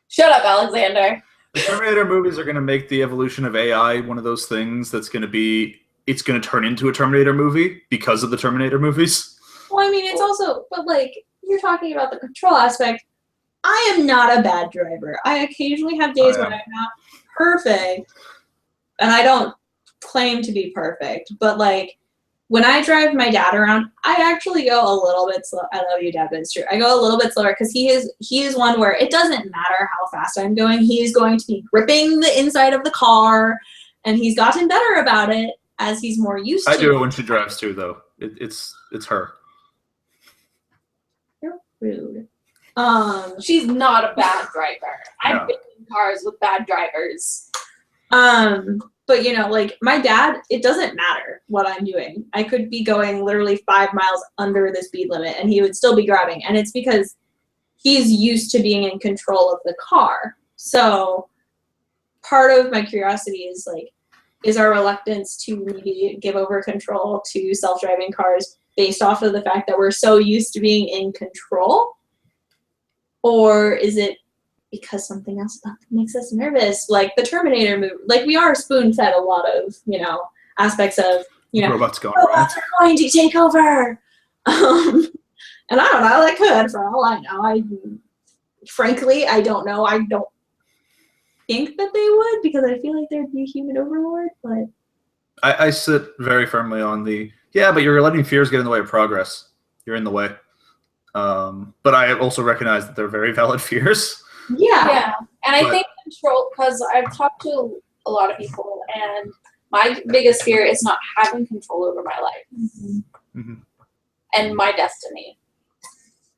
shut up, Alexander. The Terminator movies are going to make the evolution of AI one of those things that's going to be, it's going to turn into a Terminator movie because of the Terminator movies. Well, I mean, it's also, but like, you're talking about the control aspect. I am not a bad driver. I occasionally have days when I'm not perfect, and I don't claim to be perfect, but like, when I drive my dad around, I actually go a little bit slow. I love you, Dad, but it's true. I go a little bit slower because he is one where it doesn't matter how fast I'm going. He is going to be gripping the inside of the car, and he's gotten better about it as he's more used to. I do it when she drives too, though. It's her. You're rude. She's not a bad driver. No. I've been in cars with bad drivers. But you know, like my dad, it doesn't matter what I'm doing. I could be going literally 5 miles under the speed limit and he would still be grabbing. And it's because he's used to being in control of the car. So part of my curiosity is like, is our reluctance to maybe give over control to self-driving cars based off of the fact that we're so used to being in control? Or is it because something else about them makes us nervous, like the Terminator movie? Like, we are spoon-fed a lot of, you know, aspects of, you know, Robots going around. robots are going to take over. And I don't know, that could, for all I know. Frankly, I don't know. I don't think that they would, because I feel like there'd be a human overlord, but I sit very firmly on the, yeah, but you're letting fears get in the way of progress. You're in the way. But I also recognize that they're very valid fears. Yeah, and I But- think control, because I've talked to a lot of people, and my biggest fear is not having control over my life Mhm. and my destiny,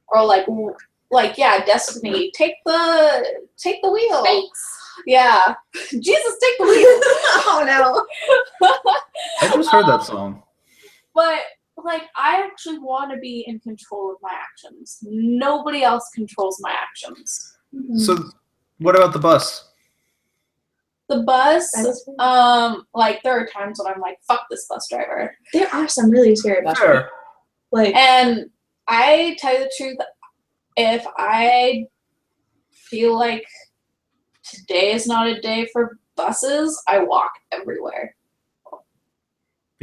or like yeah, destiny. Take the wheel. thanks. Yeah, Jesus, take the wheel. Oh no. I just heard that song. But like, I actually want to be in control of my actions. Nobody else controls my actions. So, what about the bus? The bus, That is like, there are times when I'm like, fuck this bus driver. there are some really scary bus Sure. drivers. Like, And I tell you the truth, if I feel like today is not a day for buses, I walk everywhere.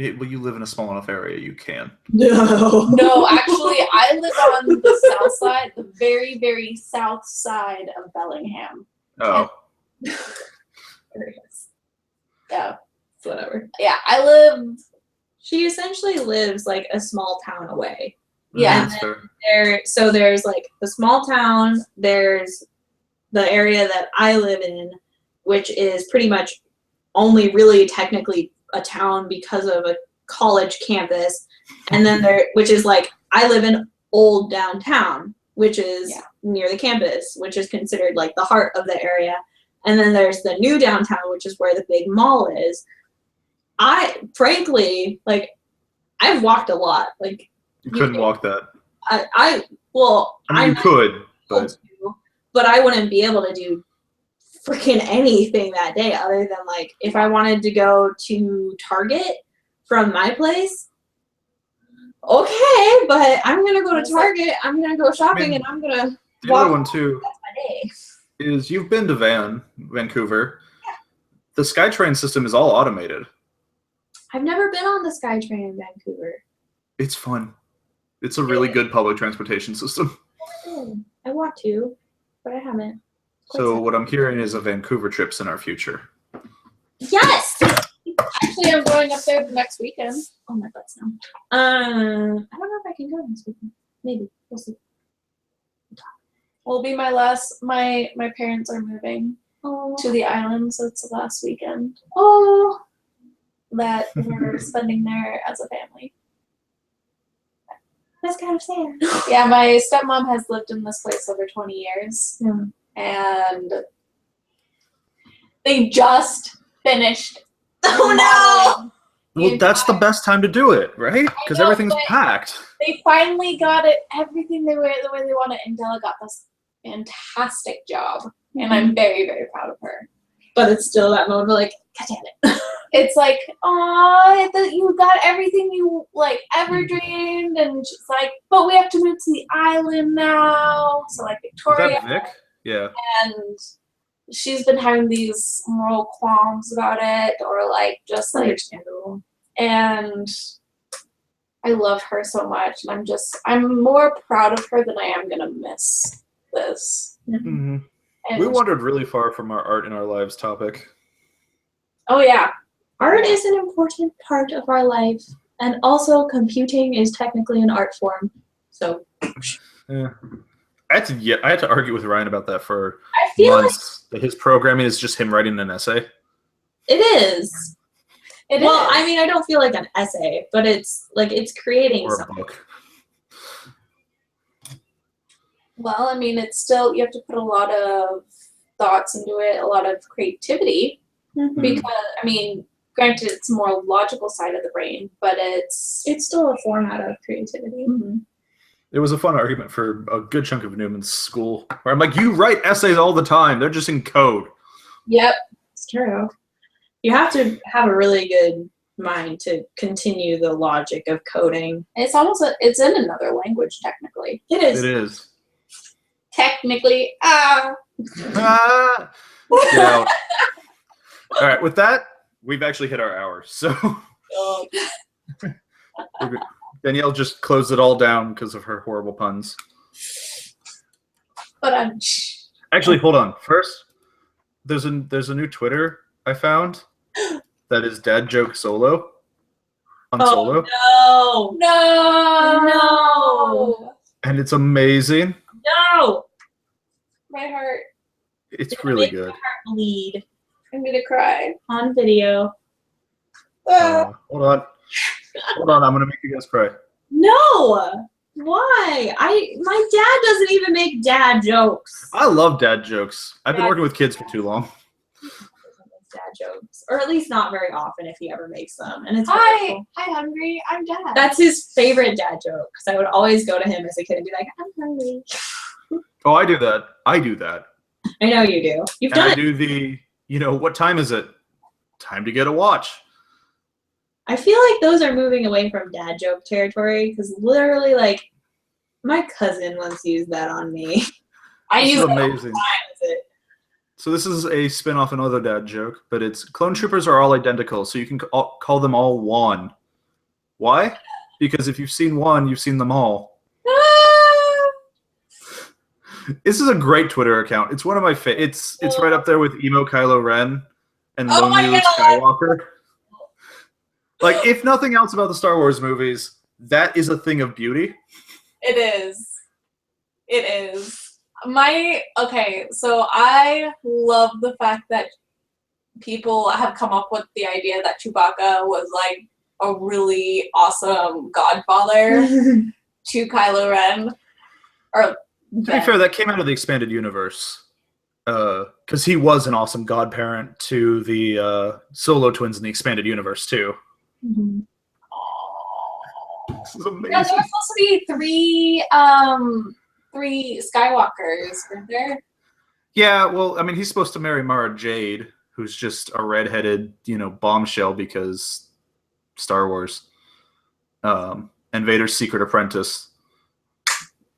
Well, you live in a small enough area, you can. no. No, actually, I live on the south side, the very, very south side of Bellingham. Oh, Yeah. Whatever. Yeah, I live, She essentially lives like a small town away. Yeah. that's fair. There's like the small town, there's the area that I live in, which is pretty much only really technically a town because of a college campus, and then which is like, I live in old downtown, which is near the campus, which is considered like the heart of the area. And then there's the new downtown, which is where the big mall is. Frankly, like, I've walked a lot. Like, You couldn't walk that. I I mean, you could, able but to, but I wouldn't be able to do freaking anything that day other than like if I wanted to go to Target from my place. Okay, but I'm gonna go to Target. I'm gonna go shopping, and I'm gonna The other one too That's my day. is you've been to Vancouver. The SkyTrain system is all automated. I've never been on the SkyTrain in Vancouver. It's fun. It's a really good public transportation system. I want to, but I haven't. So what I'm hearing is a Vancouver trip's in our future. Yes. Actually, I'm going up there next weekend. Oh my butt's now. I don't know if I can go this weekend. Maybe we'll see. Will be my last. My parents are moving Oh. to the island, so it's the last weekend Oh. that we're spending there as a family. That's kind of sad. Yeah, my stepmom has lived in this place over 20 years, Yeah. and they just finished. Oh no! Well, that's the best time to do it, right? Because know, everything's but- packed. They finally got it, everything the way they wanted, and Della got this fantastic job, and I'm very, very proud of her. But it's still that moment of like, God damn it. It's like, oh, you got everything you like ever dreamed, and she's like, but we have to move to the island now. So like Is Victoria, that Vic? Yeah. and she's been having these moral qualms about it, or like just like, Understandable. and I love her so much, and I'm more proud of her than I am gonna miss this. Mm-hmm. And We wandered really far from our art in our lives topic. oh yeah, Art is an important part of our life, and also computing is technically an art form. So Yeah. I had to argue with Ryan about that for I feel like months. That his programming is just him writing an essay. it is. it Well, is. I mean, I don't feel like an essay, but it's like it's creating Or a something. book. Well, I mean, it's still, you have to put a lot of thoughts into it, a lot of creativity, Mhm. because, I mean, granted, it's a more logical side of the brain, but it's still a format of creativity. It was a fun argument for a good chunk of Newman's school, where I'm like, you write essays all the time. They're just in code. yep. It's true. You have to have a really good mind to continue the logic of coding. It's almost, it's in another language, technically. It is. It is. Technically, Ah! Get out. All right, with that, we've actually hit our hour. So Danielle just closed it all down because of her horrible puns. but Actually, hold on. First, there's a new Twitter I found that is Dad Joke Solo on Solo, No. no, and it's amazing. No. my heart, It's really good. Bleed I'm gonna cry. on video. Hold on. I'm gonna make you guys cry. No. Why? My dad doesn't even make dad jokes. I love dad jokes. I've been Dad- working with kids for too long. Dad jokes, or at least not very often if he ever makes them. And it's Hi, wonderful. hi, hungry. I'm Dad. That's his favorite dad joke because I would always go to him as a kid and be like, "I'm hungry." Oh, I do that. I I know you do. You've And done I it. do the, what time is it? Time to get a watch. I feel like those are moving away from dad joke territory because literally, like, my cousin once used that on me. I This use is it. amazing. So this is a spin-off another dad joke, but it's clone troopers are all identical, so you can call them all Juan. Why? Because if you've seen one, you've seen them all. This is a great Twitter account. It's one of my it's right up there with emo Kylo Ren and Oh my Lonely Luke God. Skywalker. Like, if nothing else about the Star Wars movies, that is a thing of beauty. It is. It is. Okay, so I love the fact that people have come up with the idea that Chewbacca was like a really awesome godfather to Kylo Ren. Or To be fair, that came out of the expanded universe. Because he was an awesome godparent to the Solo twins in the expanded universe, too. Mhm. This is amazing. yeah, there were supposed to be three Skywalkers, weren't there? Yeah, well, I mean, he's supposed to marry Mara Jade, who's just a redheaded, bombshell because Star Wars. And Vader's secret apprentice.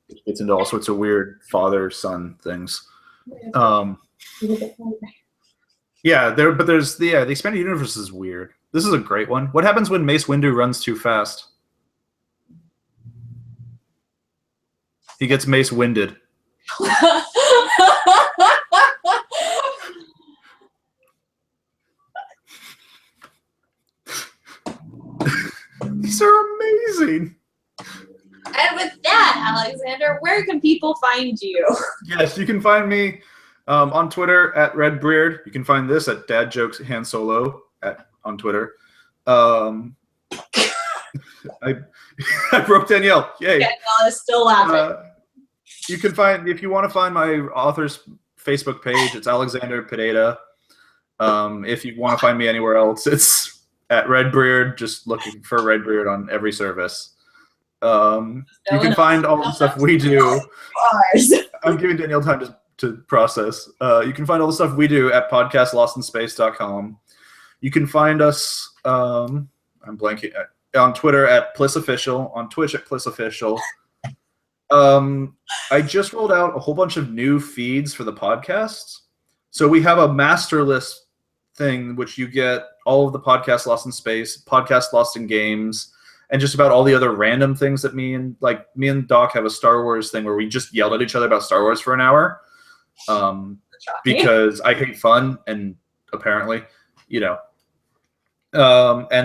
Which gets into all sorts of weird father-son things. Yeah, there's the expanded universe is weird. This is a great one. What happens when Mace Windu runs too fast? He gets Mace Winded. These are amazing. And with that, Alexander, where can people find you? Yes, you can find me on Twitter at RedBreard. You can find this at Dad Jokes Han Solo on Twitter. I broke Danielle. Yay! Danielle is still laughing. You can find, if you want to find my author's Facebook page, it's Alexander Pineda. If you want to find me anywhere else, it's at RedBreard. Just looking for RedBreard on every service. You can find all the stuff we do. I'm giving Danielle time to process. You can find all the stuff we do at podcastlostinspace.com. You can find us, I'm blanking, on Twitter at PlissOfficial, on Twitch at PlissOfficial. I just rolled out a whole bunch of new feeds for the podcasts. So we have a master list thing, which you get all of the Podcast Lost in Space, Podcast Lost in Games, and just about all the other random things that me and Doc have a Star Wars thing where we just yelled at each other about Star Wars for an hour. Because I hate fun, and apparently, and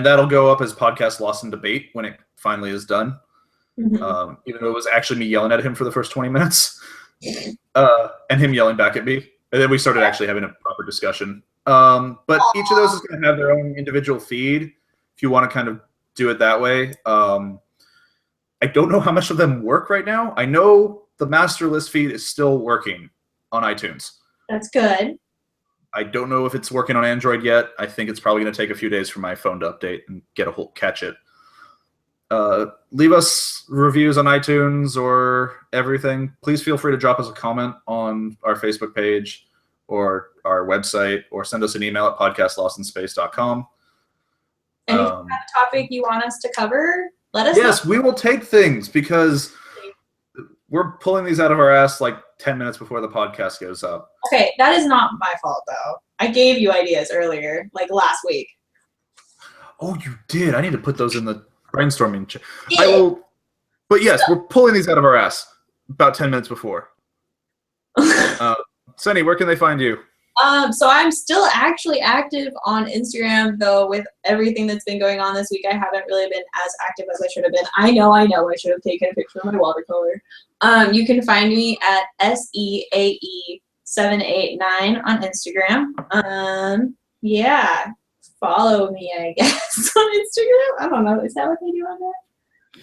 that'll go up as Podcast Lost in Debate when it finally is done. Mm-hmm. Even though it was actually me yelling at him for the first 20 minutes, and him yelling back at me. And then we started actually having a proper discussion. But each of those is going to have their own individual feed if you want to kind of do it that way. I don't know how much of them work right now. I know the master list feed is still working on iTunes. That's good. I don't know if it's working on Android yet. I think it's probably going to take a few days for my phone to update and catch it. Leave us reviews on iTunes or everything. Please feel free to drop us a comment on our Facebook page or our website, or send us an email at podcastlostinspace.com. And if you have a topic you want us to cover, let us know. Yes, we will take things, because we're pulling these out of our ass like 10 minutes before the podcast goes up. Okay, that is not my fault, though. I gave you ideas earlier, like last week. Oh, you did? I need to put those in the brainstorming. I will. But yes, we're pulling these out of our ass about 10 minutes before. Sunny, where can they find you? So I'm still actually active on Instagram, though with everything that's been going on this week, I haven't really been as active as I should have been. I know, I should have taken a picture of my watercolor. You can find me at SEAE789 on Instagram. Yeah, follow me, I guess, on Instagram. I don't know. Is that what they do on there?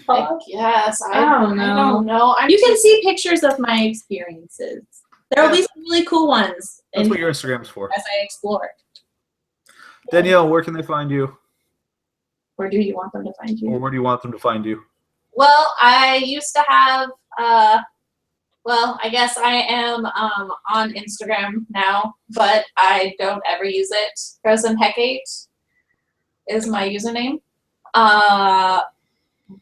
I guess. I don't know. You can see pictures of my experiences. There will be some really cool ones. That's what your Instagram is for. As I explore. Danielle, where can they find you? Where do you want them to find you? Or where do you want them to find you? Well, I used to have, I guess I am on Instagram now, but I don't ever use it. Frozen Hecate is my username.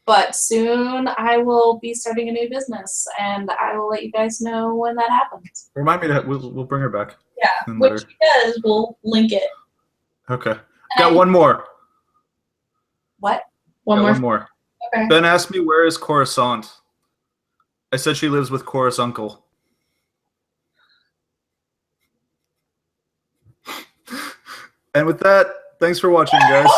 But soon I will be starting a new business, and I will let you guys know when that happens. Remind me that we'll bring her back. Yeah, which she does. We'll link it. Okay. Got one more. What? One more. Okay. Ben asked me, where is Coruscant? I said she lives with Chorus Uncle. And with that, thanks for watching, guys.